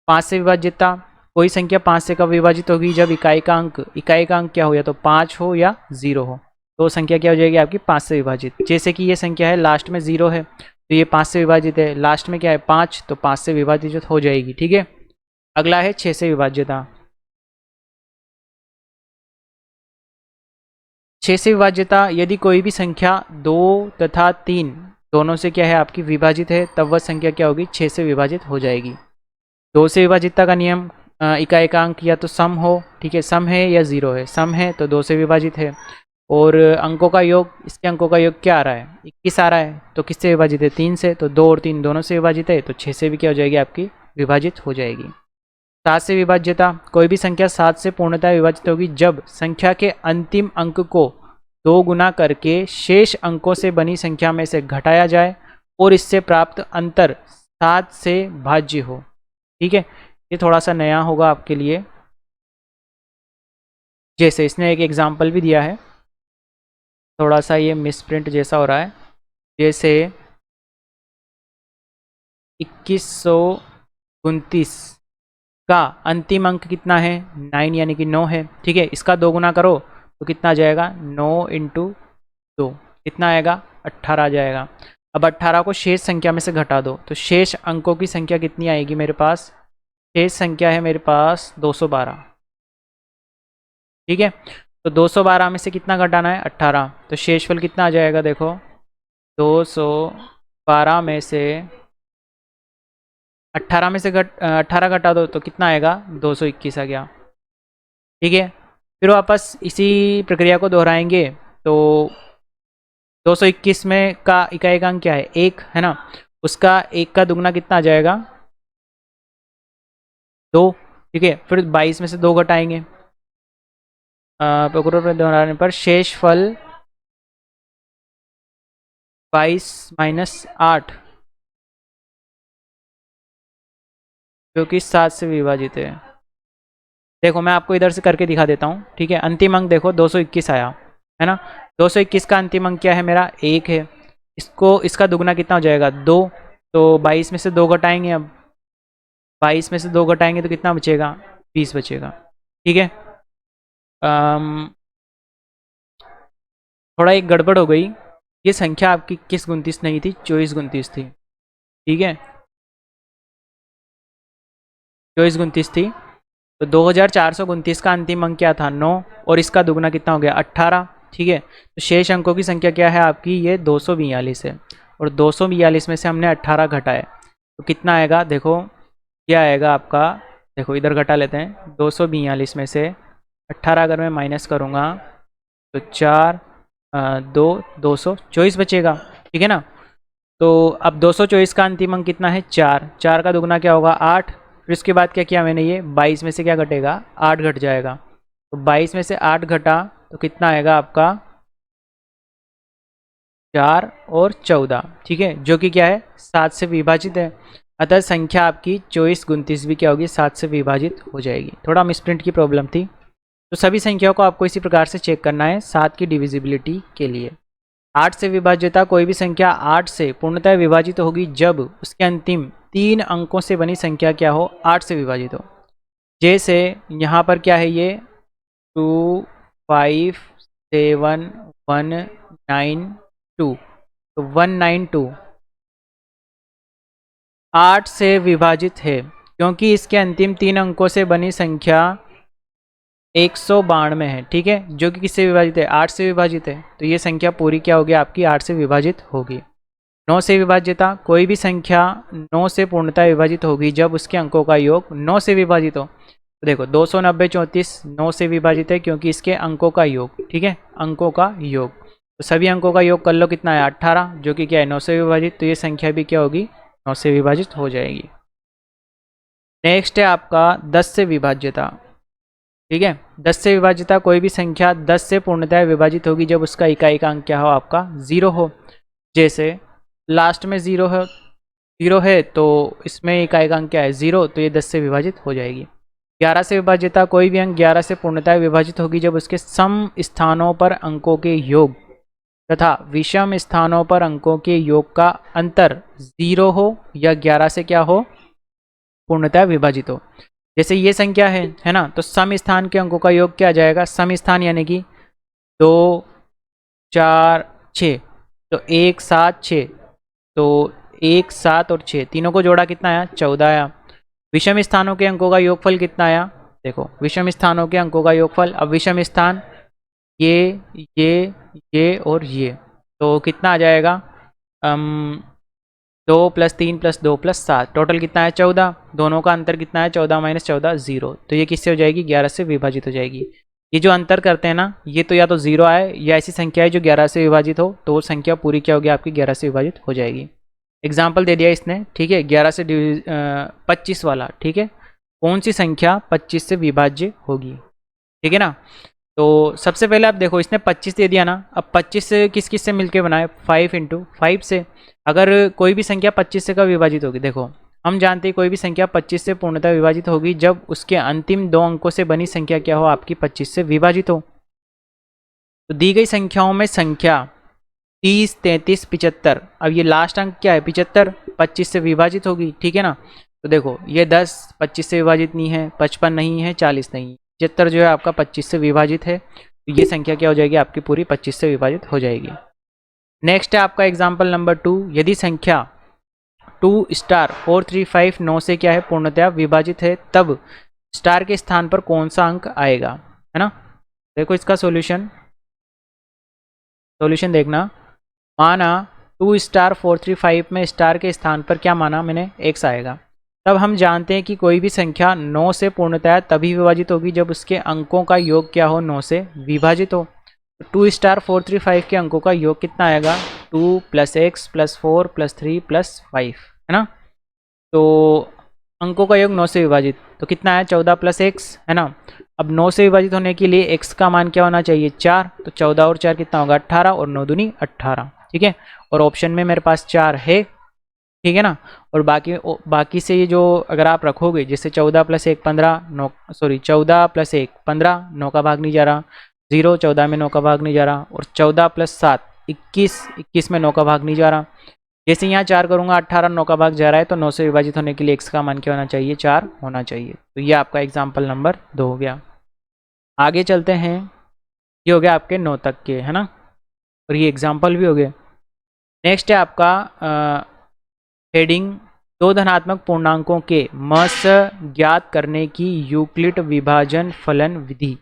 [SPEAKER 1] 5 से विभाज्यता, कोई संख्या 5 से कब विभाजित होगी, जब इकाई का अंक क्या हो, या तो 5 हो या 0 हो, तो संख्या क्या हो जाएगी आपकी 5 से विभाजित। जैसे कि ये संख्या है लास्ट में 0 है, तो ये 5 से विभाजित है, लास्ट में क्या है 5, तो 5 से विभाजित हो जाएगी। ठीक है, अगला है 6 से विभाज्यता। 6 से विभाज्यता, यदि कोई भी संख्या 2 तथा 3 दोनों से क्या है आपकी विभाजित है, तब वह संख्या क्या होगी 6 से विभाजित हो जाएगी। 2 से विभाजितता का नियम, इकाई का अंक या तो सम हो, ठीक है, सम है या 0 है, सम है तो 2 से विभाजित है, और अंकों का योग, इसके अंकों का योग क्या आ रहा है 21 आ रहा है, तो किससे विभाजित है 3 से, तो 2 और 3 दोनों से विभाजित है, तो 6 से भी क्या हो जाएगी आपकी विभाजित हो जाएगी। 7 से विभाज्यता, कोई भी संख्या 7 से पूर्णतः विभाजित होगी जब संख्या के अंतिम अंक को 2 गुना करके शेष अंकों से बनी संख्या में से घटाया जाए और इससे प्राप्त अंतर 7 से भाज्य हो। ठीक है, ये थोड़ा सा नया होगा आपके लिए, जैसे इसने एक एग्जाम्पल भी दिया है, थोड़ा सा ये मिसप्रिंट जैसा हो रहा है, जैसे 2129 का अंतिम अंक कितना है 9 यानी कि 9 है। ठीक है, इसका 2 गुना करो तो कितना आ जाएगा 9 इंटू 2, कितना आएगा 18 आ जाएगा। अब 18 को शेष संख्या में से घटा दो, तो शेष अंकों की संख्या कितनी आएगी मेरे पास, शेष संख्या है मेरे पास 212। ठीक है, तो 212 में से कितना घटाना है 18, तो शेषफल कितना आ जाएगा देखो, 212 में से 18 में से 18 घटा दो तो कितना आएगा 221 आ गया। ठीक है, फिर वापस इसी प्रक्रिया को दोहराएंगे, तो 221 में का इकाई का अंक क्या है 1 है ना, उसका 1 का दुगना कितना आ जाएगा 2। ठीक है, फिर 22 में से 2 घटाएंगे, प्रक्रिया पर दोहराने पर शेष फल 22 - 8 जो कि 7 से विभाजित है। देखो मैं आपको इधर से करके दिखा देता हूँ, ठीक है। अंतिम अंक देखो 221 आया, है ना। 221 का अंतिम अंक क्या है मेरा, 1 है। इसको इसका दुगना कितना हो जाएगा, 2। तो 22 में से 2 घटाएंगे, अब 22 में से 2 घटाएंगे तो कितना बचेगा, 20 बचेगा, ठीक है। थोड़ा एक गड़बड़ हो गई, ये संख्या आपकी 21 29 नहीं थी, 24 29 थी, ठीक है। 24 29 थी। तो 2429 का अंतिम अंक क्या था, 9, और इसका दुगना कितना हो गया, 18, ठीक है। तो शेष अंकों की संख्या क्या है आपकी, ये 242 है। और 242 में से हमने 18 घटाए तो कितना आएगा, देखो क्या आएगा आपका, देखो इधर घटा लेते हैं। 242 में से 18 अगर मैं माइनस करूँगा तो 4 2 224 बचेगा, ठीक है ना। तो अब 224 का अंतिम अंक कितना है, 4। 4 का दुगना क्या होगा, 8। फिर उसके बाद क्या किया मैंने, ये 22 में से क्या घटेगा, 8 घट जाएगा। तो 22 में से 8 घटा तो कितना आएगा आपका, 4 और 14, ठीक है, जो कि क्या है, 7 से विभाजित है। अतः संख्या आपकी 24 29 भी क्या होगी, 7 से विभाजित हो जाएगी। थोड़ा मिसप्रिंट की प्रॉब्लम थी। तो सभी संख्याओं को आपको इसी प्रकार से चेक करना है 7 की डिविजिबिलिटी के लिए। 8 से विभाज्यता, कोई भी संख्या 8 से पूर्णतः विभाजित होगी जब उसके अंतिम 3 अंकों से बनी संख्या क्या हो, 8 से विभाजित हो। जैसे यहाँ पर क्या है, ये 2 5 7 1 9 2, तो 192 8 से विभाजित है, क्योंकि इसके अंतिम 3 अंकों से बनी संख्या 192 है, ठीक है, जो कि किससे विभाजित है, 8 से विभाजित है। तो ये संख्या पूरी क्या होगी आपकी, 8 से विभाजित होगी। 9 से विभाज्यता, कोई भी संख्या 9 से पूर्णतः विभाजित होगी जब उसके अंकों का योग 9 से विभाजित हो। तो देखो 290 34 9 से विभाजित है, क्योंकि इसके अंकों का योग, ठीक है, अंकों का योग। तो सभी अंकों का योग कर लो, कितना है, 18, जो कि क्या है, 9 से विभाजित। तो ये संख्या भी क्या होगी, 9 से विभाजित हो जाएगी। नेक्स्ट है आपका 10 से विभाज्यता, ठीक है। 10 से विभाज्यता, कोई भी संख्या 10 से पूर्णतः विभाजित होगी जब उसका इकाई का अंक क्या हो, आपका 0 हो। जैसे लास्ट में 0 है तो इसमें इकाई का अंक क्या है, 0, तो ये 10 से विभाजित हो जाएगी। 11 से विभाज्यता, कोई भी अंक 11 से पूर्णतः विभाजित होगी जब उसके सम स्थानों पर अंकों के योग तथा विषम स्थानों पर अंकों के योग का अंतर 0 हो या 11 से क्या हो, पूर्णतः विभाजित हो। जैसे ये संख्या है ना, तो सम स्थान के अंकों का योग क्या आ जाएगा, सम स्थान यानी कि 2 4 6, तो 1 7 6, तो 1 7 और 6 तीनों को जोड़ा कितना आया, 14 आया। विषम स्थानों के अंकों का योगफल कितना आया, देखो विषम स्थानों के अंकों का योगफल, अब विषम स्थान ये और ये, तो कितना आ जाएगा, 2 + 3 + 2 + 7, टोटल कितना है, 14। दोनों का अंतर कितना है, 14 - 14 0, तो ये किससे हो जाएगी, 11 से विभाजित हो जाएगी। ये जो अंतर करते हैं ना, ये तो या तो 0 आए या ऐसी संख्या है जो 11 से विभाजित हो, तो वो संख्या पूरी क्या होगी आपकी, 11 से विभाजित हो जाएगी। एग्जाम्पल दे दिया इसने, ठीक है, 11 से 25 वाला, ठीक है। कौन सी संख्या 25 से विभाज्य होगी, ठीक है ना। तो सबसे पहले आप देखो, इसने 25 दे दिया ना, अब 25 से किस किस से मिलके बनाए, 5 × 5 से। अगर कोई भी संख्या 25 से कब विभाजित होगी, देखो हम जानते हैं कोई भी संख्या 25 से पूर्णतः विभाजित होगी जब उसके अंतिम 2 अंकों से बनी संख्या क्या हो, आपकी 25 से विभाजित हो। तो दी गई संख्याओं में संख्या 30 33 75, अब ये लास्ट अंक क्या है, 75, 25 से विभाजित होगी, ठीक है ना। तो देखो ये 10 25 से विभाजित नहीं है, 55 नहीं है, 40 नहीं है, 75 जो है आपका 25 से विभाजित है। तो ये संख्या क्या हो जाएगी आपकी, पूरी 25 से विभाजित हो जाएगी। नेक्स्ट है आपका एग्जाम्पल नंबर 2, यदि संख्या 2 4 3 5 9 से क्या है, पूर्णतः विभाजित है, तब स्टार के स्थान पर कौन सा अंक आएगा, है ना। देखो इसका सॉल्यूशन देखना। माना 2 4 3 5 में स्टार के स्थान पर क्या माना मैंने, x आएगा। तब हम जानते हैं कि कोई भी संख्या 9 से पूर्णतः तभी विभाजित होगी जब उसके अंकों का योग क्या हो, 9 से विभाजित हो। 2 4 3 5 के अंकों का योग कितना आएगा, 2 + x + 4 + 3 + 5, है ना। तो अंकों का योग 9 से विभाजित, तो कितना है, 14 + x, है ना। अब 9 से विभाजित होने के लिए x का मान क्या होना चाहिए, 4, तो 14 और 4 कितना होगा, 18, और 9 दूनी 18। ठीक है, और ऑप्शन में मेरे पास 4 है, ठीक है ना। और बाकी से ये जो अगर आप रखोगे, जैसे 14 + 1 15, 9 सॉरी 14 + 1 15, 9 का भाग नहीं जा रहा, 0 14 में 9 का भाग नहीं जा रहा, और 14 + 7 21, 21 में 9 का भाग नहीं जा रहा। जैसे यहाँ 4 करूँगा, 18 9 का भाग जा रहा है, तो 9 से विभाजित होने के लिए x का मान क्या होना चाहिए, 4 होना चाहिए। तो ये आपका एग्जाम्पल नंबर 2 हो गया। आगे चलते हैं, ये हो गया आपके 9 तक के, है ना, और ये एग्जाम्पल भी हो गए। नेक्स्ट है आपका हेडिंग, दो धनात्मक पूर्णांकों के मस ज्ञात करने की यूक्लिड विभाजन फलन विधि।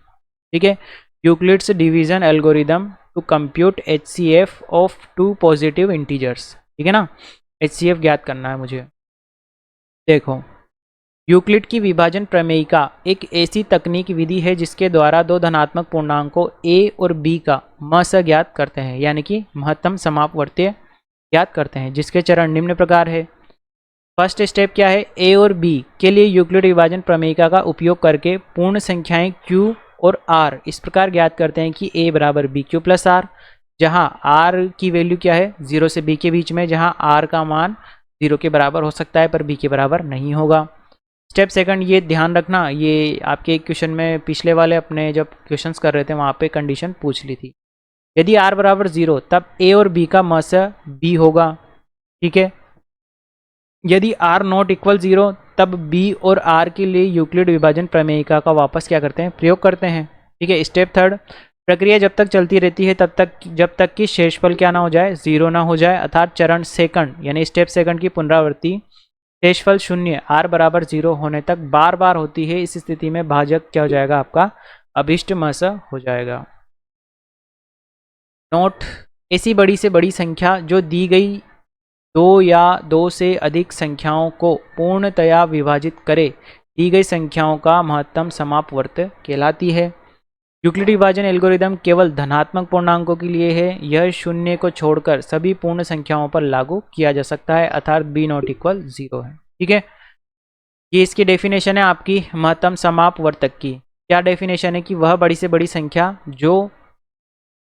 [SPEAKER 1] ठीक है, Euclid's division algorithm to compute HCF of 2 positive integers. ठीक है ना, HCF ज्ञात करना है मुझे। देखो, यूक्लिड की विभाजन प्रमेयिका एक ऐसी तकनीक विधि है जिसके द्वारा दो धनात्मक पूर्णांकों a और b का मस ज्ञात करते हैं, यानी कि महत्तम समापवर्तीय ज्ञात करते हैं, जिसके चरण निम्न प्रकार है। फर्स्ट स्टेप क्या है, a और b के लिए यूक्लिड विभाजन प्रमेयिका का उपयोग करके पूर्ण संख्याएं q और r इस प्रकार ज्ञात करते हैं कि a बराबर bq + r, जहां r की वैल्यू क्या है, 0 से b के बीच में, जहां r का मान 0 के बराबर हो सकता है पर b के बराबर नहीं होगा। स्टेप सेकंड, ये ध्यान रखना, ये आपके एक क्वेश्चन में पिछले वाले अपने जब क्वेश्चंस कर रहे थे वहाँ पे कंडीशन पूछ ली थी। यदि r बराबर 0 तब a और b का मस b होगा। ठीक है, यदि r नॉट इक्वल 0 तब b और r के लिए यूक्लिड विभाजन प्रमेयिका का वापस क्या करते हैं, प्रयोग करते हैं। ठीक है, स्टेप थर्ड, प्रक्रिया जब तक चलती रहती है जब तक कि शेषफल क्या ना हो जाए, 0 ना हो जाए, अर्थात चरण सेकंड यानी स्टेप सेकंड की पुनरावृत्ति शेषफल 0 r बराबर 0 होने तक बार बार होती है। इस स्थिति में भाजक क्या हो जाएगा, आपका अभिष्ट मस हो जाएगा। नोट, ऐसी बड़ी से बड़ी संख्या जो दी गई 2 या 2 से अधिक संख्याओं को पूर्णतया विभाजित करे, दी गई संख्याओं का महत्तम समापवर्त कहलाती है। यूक्लिड विभाजन एल्गोरिदम केवल धनात्मक पूर्णांकों के लिए है, यह 0 को छोड़कर सभी पूर्ण संख्याओं पर लागू किया जा सकता है, अर्थात b नॉट इक्वल 0 है। ठीक है, ये इसकी डेफिनेशन है आपकी महत्तम समापवर्तक की। क्या डेफिनेशन है कि वह बड़ी से बड़ी संख्या जो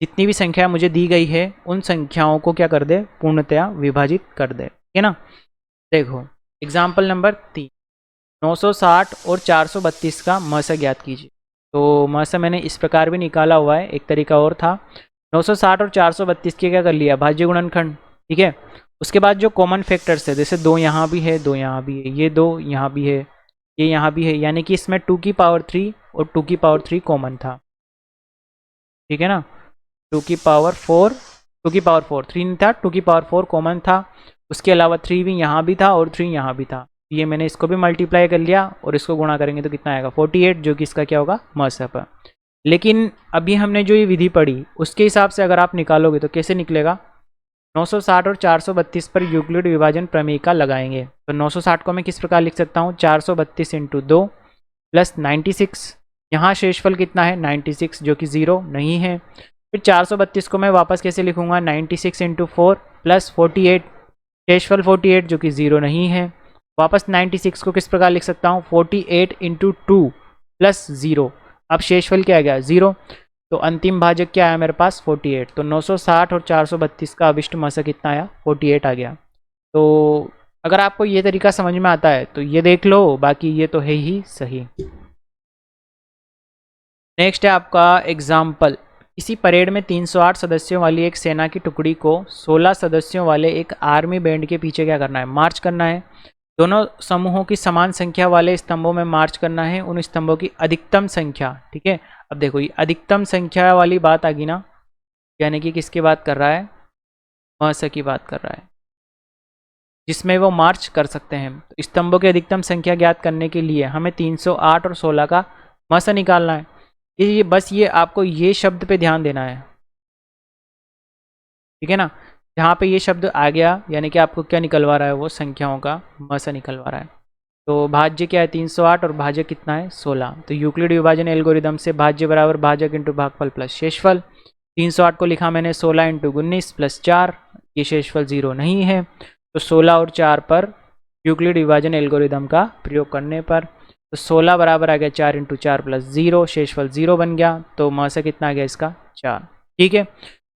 [SPEAKER 1] जितनी भी संख्या मुझे दी गई है उन संख्याओं को क्या कर दे, पूर्णतया विभाजित कर दे। ठीक है ना, देखो एग्जाम्पल नंबर 3, 960 और 432 का मस ज्ञात कीजिए। तो मस मैंने इस प्रकार भी निकाला हुआ है, एक तरीका और था। 960 और 432 के क्या कर लिया, भाज्य गुणनखंड। ठीक है, उसके बाद जो कॉमन फैक्टर्स है, जैसे 2 यहाँ भी है, 2 यहाँ भी है, ये 2 यहाँ भी है, ये यहाँ भी है, यानी कि इसमें 2 की पावर 3 और 2 की पावर 3 कॉमन था। ठीक है ना, 2 की पावर 4 3 नहीं था, 2 की पावर 4 कॉमन था। उसके अलावा 3 भी यहाँ भी था और 3 यहाँ भी था। ये मैंने इसको भी मल्टीप्लाई कर लिया और इसको गुणा करेंगे तो कितना आएगा, 48, जो कि इसका क्या होगा, मस है। लेकिन अभी हमने जो ये विधि पढ़ी उसके हिसाब से अगर आप निकालोगे तो कैसे निकलेगा, 960 और 432 पर यूक्लिड विभाजन प्रमेयिका लगाएंगे। तो 960 को मैं किस प्रकार लिख सकता हूँ, 432 × 2 + 96, यहाँ शेषफल कितना है, 96, जो कि 0 नहीं है। फिर 432 को मैं वापस कैसे लिखूंगा, 96 × 4 + 48, शेषफल 48 जो कि 0 नहीं है। वापस 96 को किस प्रकार लिख सकता हूँ, 48 × 2 + 0, अब शेषफल क्या आ गया, 0। तो अंतिम भाजक क्या आया मेरे पास, 48। तो 960 और 432 का अभिष्ट मस कितना आया, 48 आ गया। तो अगर आपको ये तरीका समझ में आता है तो ये देख लो, बाकी ये तो है ही सही। नेक्स्ट है आपका एग्जाम्पल, इसी परेड में 308 सदस्यों वाली एक सेना की टुकड़ी को 16 सदस्यों वाले एक आर्मी बैंड के पीछे क्या करना है, मार्च करना है। दोनों समूहों की समान संख्या वाले स्तंभों में मार्च करना है, उन स्तंभों की अधिकतम संख्या। ठीक है, अब देखो ये अधिकतम संख्या वाली बात आ गई ना, यानी कि किसकी बात कर रहा है, मस की बात कर रहा है, जिसमें वो मार्च कर सकते हैं। तो स्तंभों की अधिकतम संख्या ज्ञात करने के लिए हमें 308 और 16 का मस निकालना है। ये बस ये आपको ये शब्द पे ध्यान देना है। ठीक है ना, जहाँ पे ये शब्द आ गया यानी कि आपको क्या निकलवा रहा है, वो संख्याओं का मस निकलवा रहा है। तो भाज्य क्या है, 308 और भाजक कितना है, 16। तो यूक्लिड विभाजन एल्गोरिदम से भाज्य बराबर भाजक × भागफल प्लस शेषफल। 308 को लिखा मैंने 16 × 19 + 4, ये शेषफल 0 नहीं है। तो 16 और 4 पर यूक्लिड विभाजन एल्गोरिदम का प्रयोग करने पर तो 16 बराबर आ गया 4 × 4 + 0, शेषफल 0 बन गया। तो मस कितना आ गया इसका, 4। ठीक है,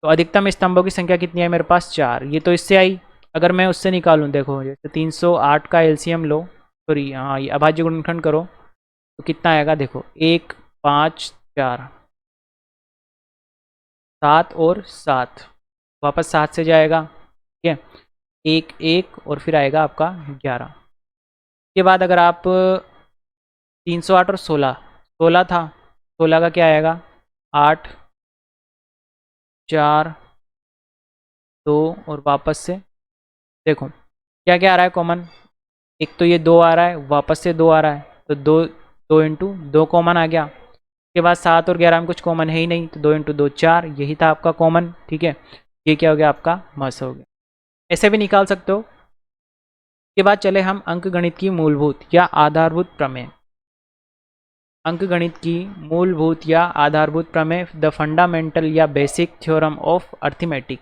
[SPEAKER 1] तो अधिकतम स्तंभों की संख्या कितनी है मेरे पास 4, ये तो इससे आई। अगर मैं उससे निकालूं, देखो जैसे 308 का एलसीएम लो, सॉरी हाँ ये अभाज्य गुणनखंड करो तो कितना आएगा, देखो 1 5 4 7 और 7, वापस 7 से जाएगा, ठीक है, 1 1 और फिर आएगा आपका 11। के बाद अगर आप 308 और 16, 16 था, 16 का क्या आएगा 8 4 2 और वापस से देखो क्या क्या आ रहा है कॉमन, एक तो ये 2 आ रहा है, वापस से 2 आ रहा है, तो 2 2 इंटू 2 कॉमन आ गया। उसके बाद 7 और 11 में कुछ कॉमन है ही नहीं, तो 2 इंटू 2 4, यही था आपका कॉमन, ठीक है। ये क्या हो गया आपका मस हो गया, ऐसे भी निकाल सकते हो। उसके बाद चले हम अंकगणित की मूलभूत या आधारभूत प्रमेय। अंकगणित की मूलभूत या आधारभूत प्रमेय, द फंडामेंटल या बेसिक थ्योरम ऑफ अर्थमेटिक।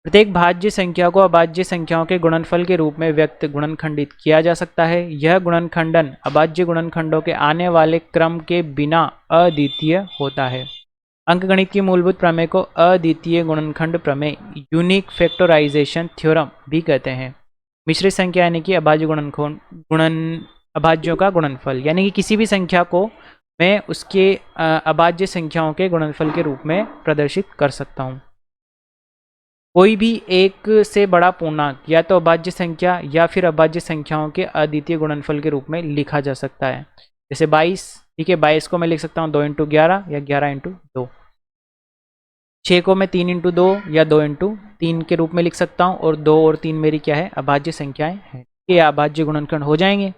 [SPEAKER 1] प्रत्येक भाज्य संख्या को अभाज्य संख्याओं के गुणनफल के रूप में व्यक्त गुणनखंडित किया जा सकता है। यह गुणनखंडन अभाज्य गुणनखंडों के आने वाले क्रम के बिना अद्वितीय होता है। अंकगणित की मूलभूत प्रमेय को अद्वितीय गुणनखंड प्रमेय, यूनिक फैक्टराइजेशन थ्योरम भी कहते हैं। मिश्रित संख्या यानी कि अभाज्य अभाज्यों का गुणनफल, यानी कि किसी भी संख्या को मैं उसके अभाज्य संख्याओं के गुणनफल के रूप में प्रदर्शित कर सकता हूँ। कोई भी एक से बड़ा पूर्णांक या तो अभाज्य संख्या या फिर अभाज्य संख्याओं के अद्वितीय गुणनफल के रूप में लिखा जा सकता है। जैसे 22, ठीक है, 22 को मैं लिख सकता हूँ 2 इंटू 11 या 11 इंटू 2। 6 को मैं 3 इंटू 2 या 2 इंटू 3 के रूप में लिख सकता हूँ, और 2 और 3 मेरी क्या है अभाज्य संख्याएं हैं, ये अभाज्य गुणनखंड हो जाएंगे।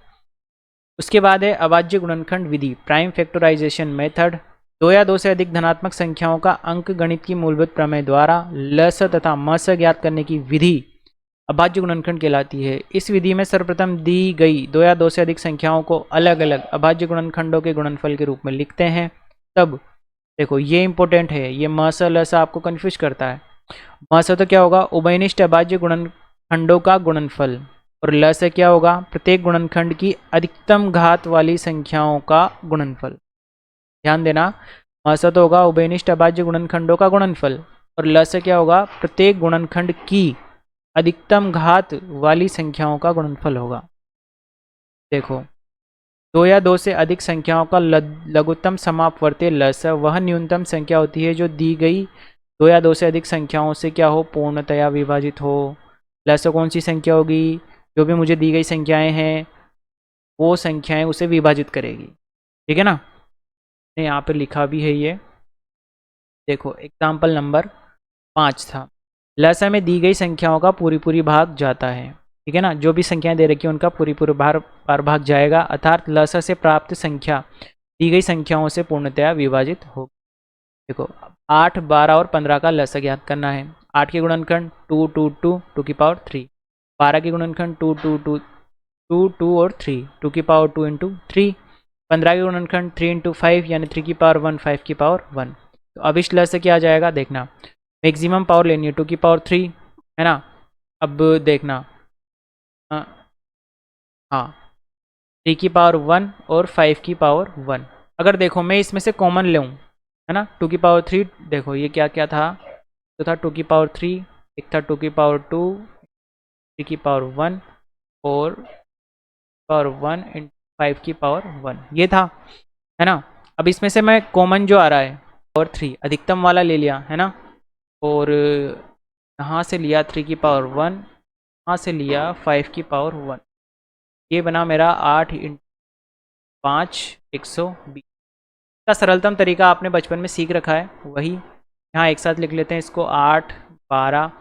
[SPEAKER 1] उसके बाद है अभाज्य गुणनखंड विधि, प्राइम फैक्टराइजेशन मेथड। 2 या 2 से अधिक धनात्मक संख्याओं का अंक गणित की मूलभूत प्रमेय द्वारा लस तथा मस ज्ञात करने की विधि अभाज्य गुणनखंड कहलाती है। इस विधि में सर्वप्रथम दी गई 2 या 2 से अधिक संख्याओं को अलग अलग अभाज्य गुणनखंडों के गुणनफल के रूप में लिखते हैं। तब देखो ये इंपॉर्टेंट है, ये मस लस आपको कन्फ्यूज करता है। मस तो क्या होगा, उभयनिष्ठ अभाज्य गुणनखंडों का गुणनफल, और ल से क्या होगा, प्रत्येक गुणनखंड की अधिकतम घात वाली संख्याओं का गुणनफल। ध्यान देना, म से तो होगा उभयनिष्ठ अभाज्य गुणनखंडों का गुणनफल, और ल से क्या होगा, प्रत्येक गुणनखंड की अधिकतम घात वाली संख्याओं का गुणनफल होगा। देखो 2 या 2 से अधिक संख्याओं का लघुत्तम समापवर्ती लस वह न्यूनतम संख्या होती है जो दी गई 2 या 2 से अधिक संख्याओं से क्या हो, पूर्णतया विभाजित हो। लस कौन सी संख्या होगी, जो भी मुझे दी गई संख्याएं हैं वो संख्याएं उसे विभाजित करेगी, ठीक है ना। यहाँ पे लिखा भी है ये, देखो एग्जाम्पल नंबर 5 था, लसा में दी गई संख्याओं का पूरी भाग जाता है, ठीक है ना, जो भी संख्याएं दे रखी है उनका पूरी बार भाग जाएगा, अर्थात लसा से प्राप्त संख्या दी गई संख्याओं से पूर्णतया विभाजित होगी। देखो 8 12 और 15 का लसा ज्ञात करना है। 8 के गुणनखंड 2 2 2 2 की पावर 3, 12 के गुणनखंड 2 2 2 2 2 और 3 2 की पावर 2 इंटू 3, 15 के गुणनखंड 3 इंटू 5 यानी 3 की पावर 1 5 की पावर 1। तो अब इस लस से क्या आ जाएगा, देखना मैक्सिमम पावर लेनी है 2 की पावर 3 है ना। अब देखना हाँ 3 की पावर 1 और 5 की पावर 1, अगर देखो मैं इसमें से कॉमन लूँ है ना, 2 की पावर 3, देखो ये क्या क्या था, तो था 2 की पावर 3, एक था 2 की पावर 2, 3 की पावर 1 और पावर 1 इन 5 की पावर 1, ये था है ना। अब इसमें से मैं कॉमन जो आ रहा है पावर 3 अधिकतम वाला ले लिया है ना, और यहाँ से लिया 3 की पावर 1, यहाँ से लिया 5 की पावर 1, ये बना मेरा 8 × 5 120 का सरलतम तरीका आपने बचपन में सीख रखा है, वही यहाँ एक साथ लिख लेते हैं इसको 8 12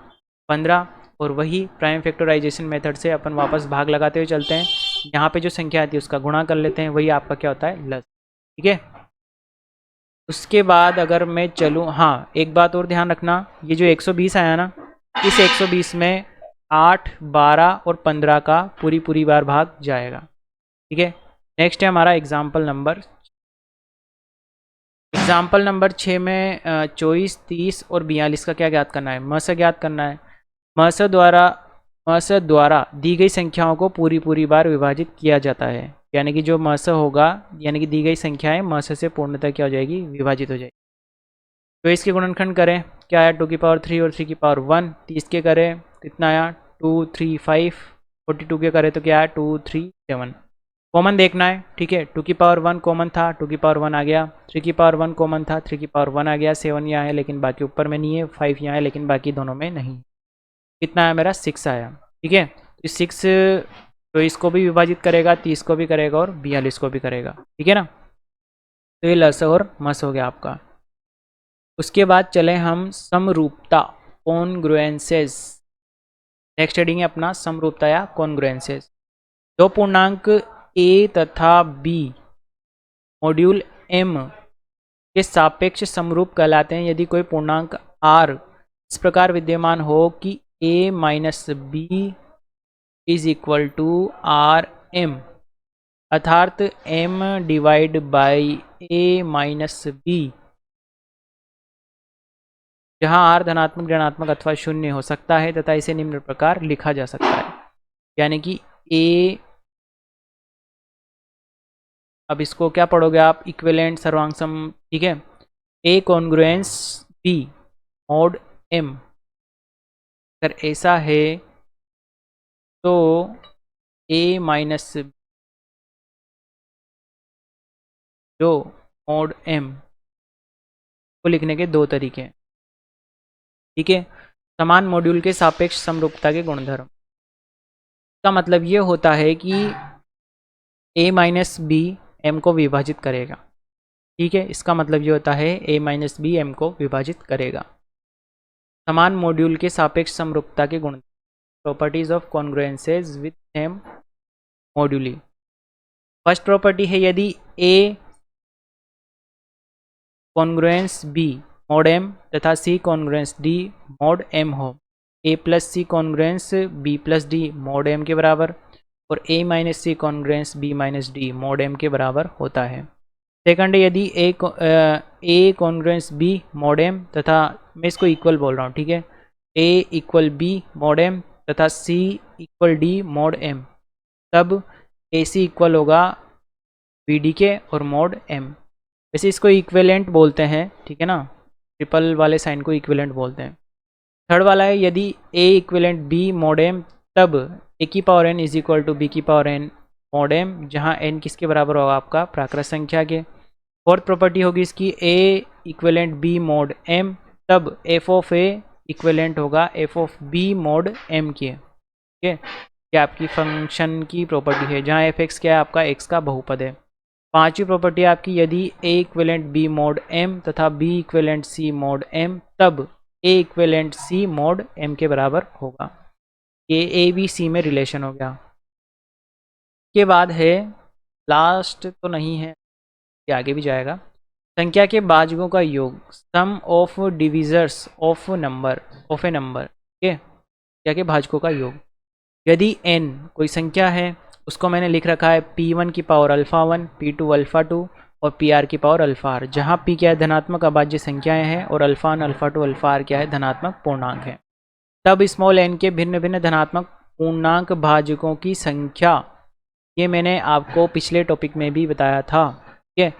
[SPEAKER 1] 15, और वही प्राइम फैक्टराइजेशन मेथड से अपन वापस भाग लगाते हुए चलते हैं। यहाँ पे जो संख्या आती है उसका गुणा कर लेते हैं, वही आपका क्या होता है लस, ठीक है। उसके बाद अगर मैं चलूँ, हाँ एक बात और ध्यान रखना, ये जो 120 आया ना, इस 120 में 8 12 और 15 का पूरी बार भाग जाएगा, ठीक है। नेक्स्ट है हमारा एग्जाम्पल नंबर 6 में 24 30 और 42 का क्या ज्ञात करना है, मस ज्ञात करना है। मस द्वारा दी गई संख्याओं को पूरी बार विभाजित किया जाता है, यानी कि जो मस होगा, यानी कि दी गई संख्याएं मस से पूर्णतः क्या हो जाएगी, विभाजित हो जाएगी। तो इसके गुणनखंड करें, क्या आया 2 की पावर 3 और 3 की पावर 1, 30 के करें कितना आया 2 3 5, 42 के करें तो क्या आया 2 3 7। कॉमन देखना है, ठीक है। 2 की पावर 1 कॉमन था, 2 की पावर 1 आ गया, 3 की पावर 1 कॉमन था, 3 की पावर 1 आ गया, 7 यहाँ है लेकिन बाकी ऊपर में नहीं है, 5 यहाँ है लेकिन बाकी दोनों में नहीं। कितना आया मेरा 6 आया, ठीक है। तो 6 तो इसको भी विभाजित करेगा, 30 को भी करेगा और 42 को भी करेगा, ठीक है ना। तो ये लस और मस हो गया आपका। उसके बाद चले हम समरूपता, कॉन्ग्रुएंसेस। नेक्स्ट हेडिंग है अपना समरूपता या कॉन्ग्रुएंसेस। दो पूर्णांक ए तथा बी मॉड्यूल एम के सापेक्ष समरूप कहलाते हैं यदि कोई पूर्णांक आर इस प्रकार विद्यमान हो कि a minus b is equal to r m, अर्थात m divide by a minus b, जहां आर धनात्मक ऋणात्मक अथवा शून्य हो सकता है तथा इसे निम्न प्रकार लिखा जा सकता है। यानी कि ए, अब इसको क्या पढ़ोगे आप, इक्विवेलेंट सर्वांग सम, ठीक है। ए कॉन्ग्रुएंस बी मॉड एम, अगर ऐसा है तो ए माइनस जो मॉड एम को लिखने के दो तरीके हैं, ठीक है। समान मॉड्यूल के सापेक्ष समरूपता के गुणधर्म का मतलब ये होता है कि ए माइनस बी एम को विभाजित करेगा, ठीक है। इसका मतलब ये होता है ए माइनस बी एम को विभाजित करेगा। समान मॉड्यूल के सापेक्ष समरूपता के गुण, properties of congruences with same moduli. First property है यदि a congruence b mod M तथा c congruence d mod m हो, a plus c congruence b plus d mod M के बराबर और a minus c congruence b minus d mod M के बराबर होता है। सेकंड यदि a congruence b mod M तथा मैं इसको इक्वल बोल रहा हूँ, ठीक है, a equal B mod M तथा सी इक्वल डी मॉड एम, तब ए सी इक्वल होगा बी डी के और मॉड एम। वैसे इसको इक्विवेलेंट बोलते हैं, ठीक है ना, ट्रिपल वाले साइन को इक्विवेलेंट बोलते हैं। थर्ड वाला है यदि A equivalent B mod M, तब ए की power N is equal to B की पावर एन मॉड एम, जहाँ एन किसके बराबर होगा आपका प्राकृत संख्या के। फोर्थ प्रॉपर्टी होगी इसकी A equivalent B mod M, तब एफ ऑफ ए इक्विवेलेंट होगा F of B mod M के, ठीक है। ये आपकी फंक्शन की प्रॉपर्टी है जहाँ एफ एक्स क्या है आपका एक्स का बहुपद है। पांचवी प्रॉपर्टी आपकी यदि A equivalent B mod M तथा B equivalent C mod M, तब A equivalent C mod M के बराबर होगा। ये ए बी सी में रिलेशन हो गया। के बाद है, लास्ट तो नहीं है, ये आगे भी जाएगा, संख्या के भाजकों का योग, sum of divisors of number of a number, ठीक है, संख्या के भाजकों का योग। यदि n कोई संख्या है उसको मैंने लिख रखा है p1 की पावर अल्फ़ा 1, p2 अल्फ़ा 2 और pr की पावर अल्फ़ा r, जहाँ p क्या है धनात्मक अभाज्य संख्याएं हैं और अल्फ़ा 1 अल्फ़ा 2 अल्फ़ा r क्या है धनात्मक पूर्णांक है। तब स्मॉल n के भिन्न भिन्न धनात्मक पूर्णांक भाजकों की संख्या, ये मैंने आपको पिछले टॉपिक में भी बताया था, ठीक है।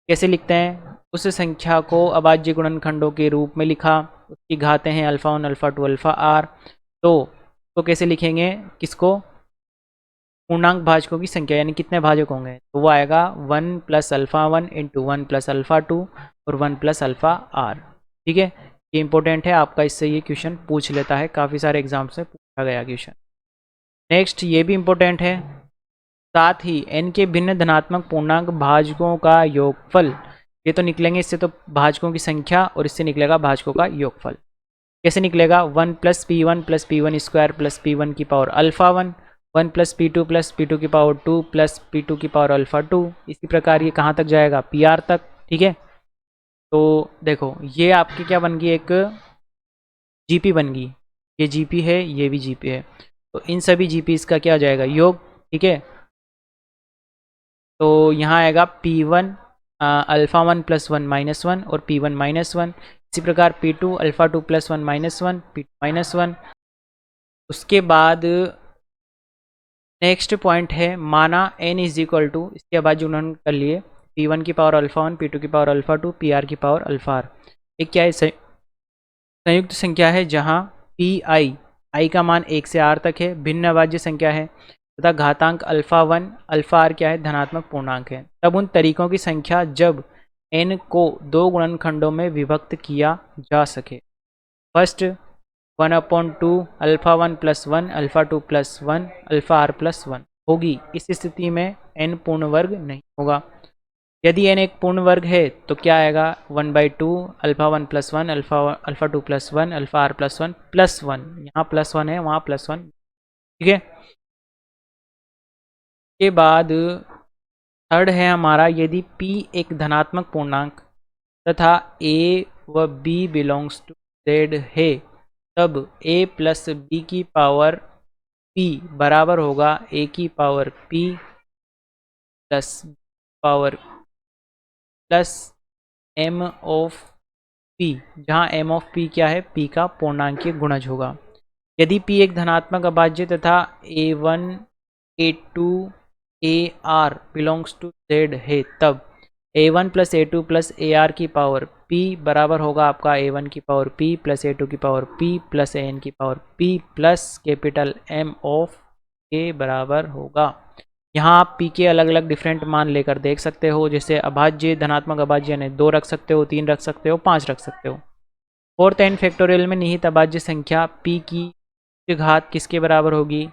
[SPEAKER 1] कैसे लिखते हैं, उस संख्या को अभाज्य गुणनखंडों के रूप में लिखा, उसकी घातें हैं अल्फ़ा 1 अल्फ़ा 2 अल्फ़ा r, तो कैसे लिखेंगे किसको, पूर्णांक भाजकों की संख्या, यानी कितने भाजक होंगे, तो वो आएगा 1 plus alpha 1 into 1 plus alpha 2 और 1 प्लस अल्फ़ा r, ठीक है। ये इंपॉर्टेंट है आपका, इससे ये क्वेश्चन पूछ लेता है, काफ़ी सारे एग्जाम से पूछा गया क्वेश्चन। नेक्स्ट ये भी इंपॉर्टेंट है, साथ ही n के भिन्न धनात्मक पूर्णांक भाजकों का योगफल, ये तो निकलेंगे इससे तो भाजकों की संख्या और इससे निकलेगा भाजकों का योगफल। कैसे निकलेगा, 1 plus p one square plus p one की power alpha 1, 1 plus p two की पावर 2 प्लस पी टू की पावर अल्फ़ा 2, इसी प्रकार ये कहाँ तक जाएगा, पी आर तक, ठीक है। तो देखो ये आपकी क्या बन गई, एक जीपी बन गई, ये जीपी है ये भी जीपी है, तो इन सभी जीपी इसका क्या हो जाएगा योग, ठीक है। तो यहाँ आएगा P1 अल्फ़ा 1 प्लस 1 माइनस 1 और P1 माइनस 1, इसी प्रकार P2 alpha 2 plus 1 minus 1 P2 minus 1। उसके बाद नेक्स्ट पॉइंट है, माना n इज इक्वल टू, इसके बाद जुड़न कर लिए P1 की पावर अल्फ़ा 1, P2 की पावर अल्फ़ा 2, PR की पावर अल्फ़ा r, एक क्या है, संयुक्त संख्या है जहाँ पी आई का मान 1 से r तक है, भिन्न अभाज्य संख्या है तथा घातांक अल्फा 1 अल्फा r क्या है, धनात्मक पूर्णांक है। तब उन तरीकों की संख्या जब n को 2 गुणनखंडों में विभक्त किया जा सके। First 1/2 alpha 1 + 1 alpha 2 + 1 alpha r + 1 होगी। इस स्थिति में n पूर्ण वर्ग नहीं होगा। यदि n एक पूर्ण वर्ग है तो क्या आएगा, 1/2 अल्फा 1 + 1 अल्फा 2 + 1 अल्फा r + 1 + 1, यहाँ +1 है वहाँ +1, ठीक है। के बाद थर्ड है हमारा, यदि p एक धनात्मक पूर्णांक तथा a व b बिलोंग्स टू z है, तब a + b की पावर p बराबर होगा a की power p plus power plus m of p, जहाँ m ऑफ p क्या है, p का पूर्णांकीय गुणज होगा। यदि p एक धनात्मक अभाज्य तथा a1 a2 ar belongs to z है, तब a1 + a2 + ar की पावर p बराबर होगा आपका a1 की पावर p प्लस a2 की पावर p प्लस an की power p plus capital M of k बराबर होगा। यहाँ आप p के अलग अलग डिफरेंट मान लेकर देख सकते हो, जैसे अभाज्य धनात्मक अभाज्य यानी 2 रख सकते हो, 3 रख सकते हो, 5 रख सकते हो। फोर्थ n फैक्टोरियल में निहित अभाज्य संख्या p की घात किसके बराबर होगी,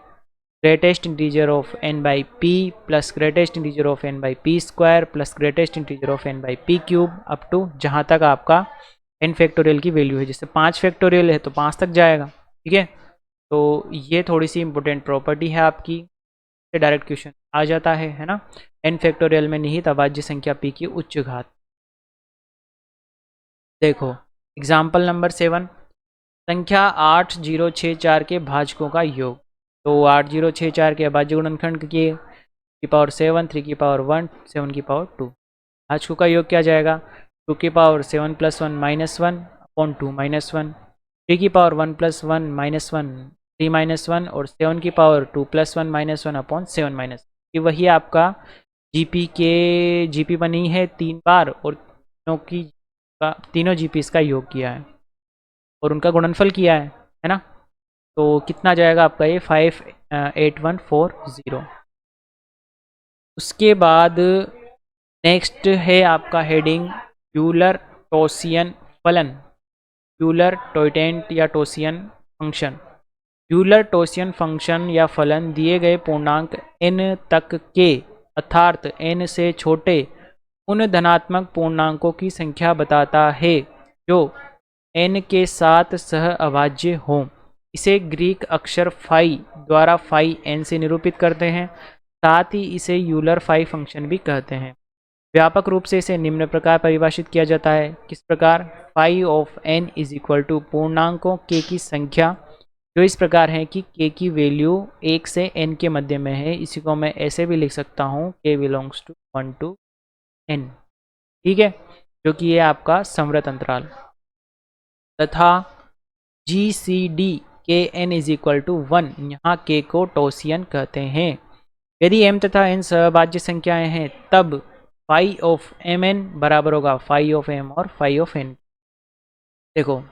[SPEAKER 1] greatest integer of n by p plus greatest integer of n by p square plus greatest integer of n by p cube up to जहाँ तक आपका n फैक्टोरियल की वैल्यू है। जैसे 5 फैक्टोरियल है तो 5 तक जाएगा, ठीक है। तो ये थोड़ी सी इंपॉर्टेंट प्रॉपर्टी है आपकी, डायरेक्ट क्वेश्चन आ जाता है ना। n फैक्टोरियल में निहित अभाज्य संख्या p की उच्च घात। देखो एग्जाम्पल नंबर 7, संख्या 8064 के भाजकों का योग। तो 8064 के अभाज्य गुणनखंड की पावर 7, 3 की पावर 1, 7 की पावर 2। भाजकों का योग क्या जाएगा, 2 की पावर 7 + 1 -1 अपॉन 2 -1, 3 की पावर 1 + 1 -1 3 -1 और 7 की पावर 2 + 1 -1 अपॉन 7 -1। ये वही आपका जीपी बनी है 3 बार और तीनों जीपी का योग किया है और उनका गुणनफल किया है ना। तो कितना जाएगा आपका ये 58140। उसके बाद नेक्स्ट है आपका हेडिंग यूलर टॉसियन फलन, यूलर टॉयटेंट या टॉसियन फंक्शन। यूलर टॉसियन फंक्शन या फलन दिए गए पूर्णांक n तक के अर्थात n से छोटे उन धनात्मक पूर्णांकों की संख्या बताता है जो n के साथ सह अभाज्य हों। इसे ग्रीक अक्षर फाई द्वारा फाई n से निरूपित करते हैं, साथ ही इसे यूलर फाई फंक्शन भी कहते हैं। व्यापक रूप से इसे निम्न प्रकार परिभाषित किया जाता है, किस प्रकार, phi of n is equal to पूर्णांकों k की संख्या जो इस प्रकार है कि k की वैल्यू 1 से n के मध्य में है। इसी को मैं ऐसे भी लिख सकता हूँ, k belongs to 1 to n, ठीक है, जो कि ये आपका संवृत अंतराल। तथा GCD के n इज इक्वल टू 1, यहाँ k को टॉसियन कहते हैं। यदि m तथा n सहभाज्य संख्याएं हैं तब फाई ऑफ mn बराबर होगा फाई ऑफ m और फाई ऑफ n। देखो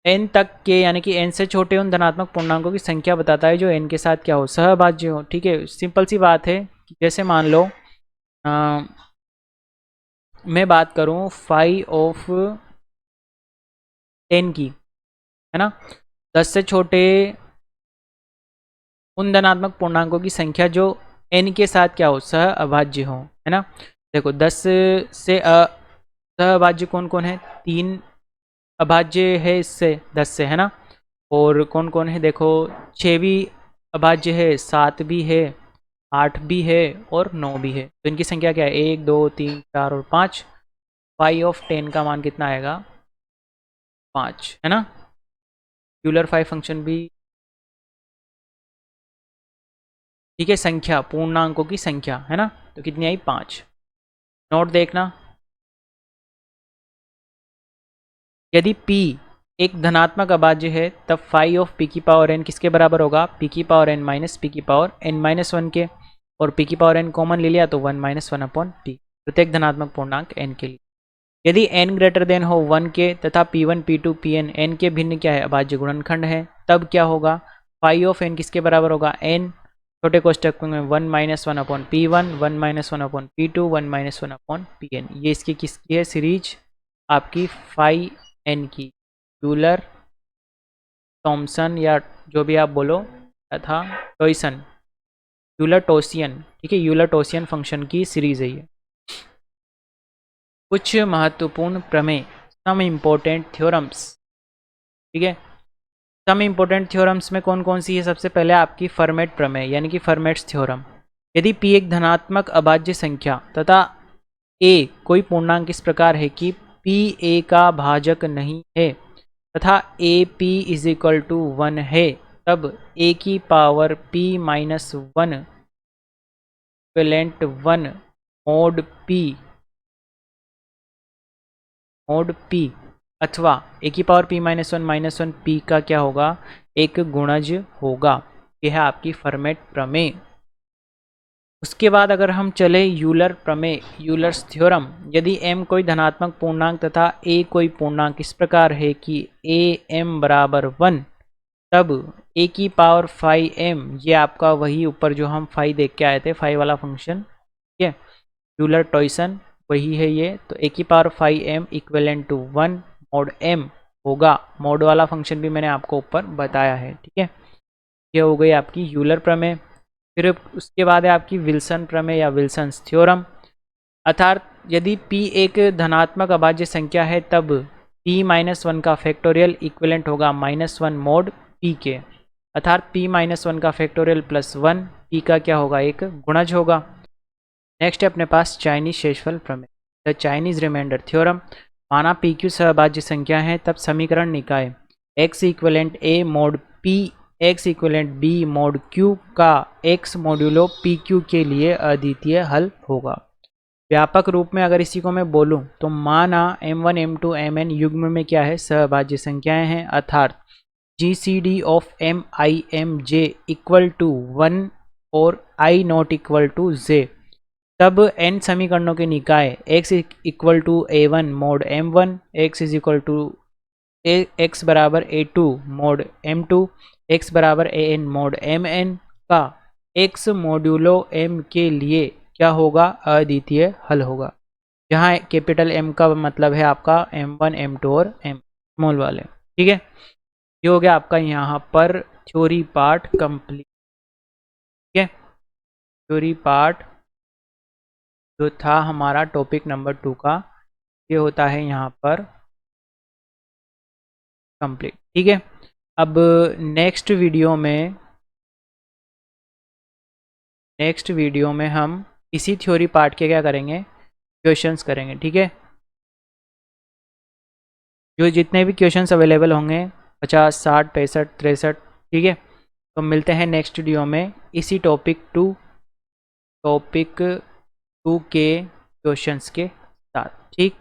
[SPEAKER 1] n तक के यानी कि n से छोटे उन धनात्मक पूर्णांकों की संख्या बताता है जो n के साथ क्या हो, सहभाज्य हो, ठीक है। सिंपल सी बात है कि जैसे मान लो मैं बात करूं फाई ऑफ 10 की, है ना, 10 से छोटे उन धनात्मक पूर्णांकों की संख्या जो n के साथ क्या हो, सह अभाज्य हो, है ना। देखो 10 से सह अभाज्य कौन कौन है, 3 अभाज्य है इससे 10 से, है ना। और कौन कौन है, देखो 6 भी अभाज्य है, 7 भी है, 8 भी है और 9 भी है। तो इनकी संख्या क्या है, 1 2 3 4 और 5। फाई ऑफ 10 का मान कितना आएगा, 5, है ना। यूलर फाई फंक्शन भी, ठीक है, संख्या पूर्णांकों की संख्या, है ना, तो कितनी आई, 5। नोट देखना, यदि p एक धनात्मक अभाज्य है तब फाई ऑफ p की पावर n किसके बराबर होगा, p की पावर n माइनस p की पावर n माइनस 1 के, और p की पावर n कॉमन ले लिया तो 1 - 1 अपॉन p, प्रत्येक धनात्मक पूर्णांक n के लिए। यदि n ग्रेटर देन हो 1 के तथा P1 P2 Pn n के भिन्न क्या है, अभाज्य गुणनखंड है, तब क्या होगा, फाई ऑफ n किसके बराबर होगा, n छोटे कोष्टक में 1 minus one upon P1, 1 minus one upon P2, 1 minus one upon Pn। ये इसकी किसकी है सीरीज, आपकी फाई n की, यूलर थॉमसन या जो भी आप बोलो, तथा टॉयसन, यूलर टोसियन, ठीक है, यूलर टोसियन फंक्शन की सीरीज है ये। कुछ महत्वपूर्ण प्रमेय, सम इम्पोर्टेंट थ्योरम्स, ठीक है। सम इम्पोर्टेंट थ्योरम्स में कौन कौन सी है, सबसे पहले आपकी फर्मेट प्रमेय यानी कि फर्मेट्स थ्योरम। यदि p एक धनात्मक अभाज्य संख्या तथा a कोई पूर्णांक इस प्रकार है कि p a का भाजक नहीं है तथा A P is equal to 1 है, तब a की power p minus 1 equivalent 1 mod p अथवा a की power p minus one p का क्या होगा, एक गुणज होगा। यह है आपकी फर्मेट प्रमेय। उसके बाद अगर हम चले यूलर प्रमेय, यूलर्स थ्योरम, यदि m कोई धनात्मक पूर्णांक तथा a कोई पूर्णांक इस प्रकार है कि a m बराबर 1, तब a की पावर 5m, ये आपका वही ऊपर जो हम 5 देख के आए थे, 5 वाला फंक्शन, ठीक है, यूलर टॉयसन वही है ये। तो a की power 5m equivalent to 1 mod m होगा। मोड वाला फंक्शन भी मैंने आपको ऊपर बताया है, ठीक है। ये हो गई आपकी यूलर प्रमेय। फिर उसके बाद है आपकी विल्सन प्रमेय या विल्सन्स थ्योरम, अर्थात यदि p एक धनात्मक अभाज्य संख्या है तब p माइनस वन का फैक्टोरियल इक्विवेलेंट होगा माइनस वन मोड p के, अर्थात p माइनस वन का फैक्टोरियल प्लस 1, p का क्या होगा, एक गुणज होगा। नेक्स्ट है अपने पास चाइनीज शेषफल प्रमेय, द चाइनीज रिमाइंडर थ्योरम। माना पी क्यू सहभाज्य संख्या है तब समीकरण निकाय x equivalent a mode p x equivalent b mode q का x मोड्यूलो पी क्यू के लिए अद्वितीय हल होगा। व्यापक रूप में अगर इसी को मैं बोलूं तो माना m1 m2 mn युग्म में क्या है, सहभाज्य संख्याएं हैं, अर्थात GCD of m i m j equal to 1 और i not equal to j, तब n समीकरणों के निकाय x equal to a1 mod m1, x is equal to x बराबर a2 मोड m2, x बराबर an मोड mn का x modulo m के लिए क्या होगा, अद्वितीय हल होगा। जहाँ कैपिटल M का मतलब है आपका m1 m2 और m स्मॉल वाले, ठीक है। ये हो गया आपका यहाँ पर थ्योरी पार्ट कंप्लीट, ठीक है। थ्योरी पार्ट जो था हमारा टॉपिक नंबर 2 का, ये होता है यहाँ पर कंप्लीट, ठीक है। अब नेक्स्ट वीडियो में हम इसी थ्योरी पार्ट के क्या करेंगे, क्वेश्चंस करेंगे, ठीक है। जो जितने भी क्वेश्चंस अवेलेबल होंगे 50, 60, 65, 63, ठीक है। तो मिलते हैं नेक्स्ट वीडियो में इसी टॉपिक टू के क्वेश्चंस के साथ, ठीक।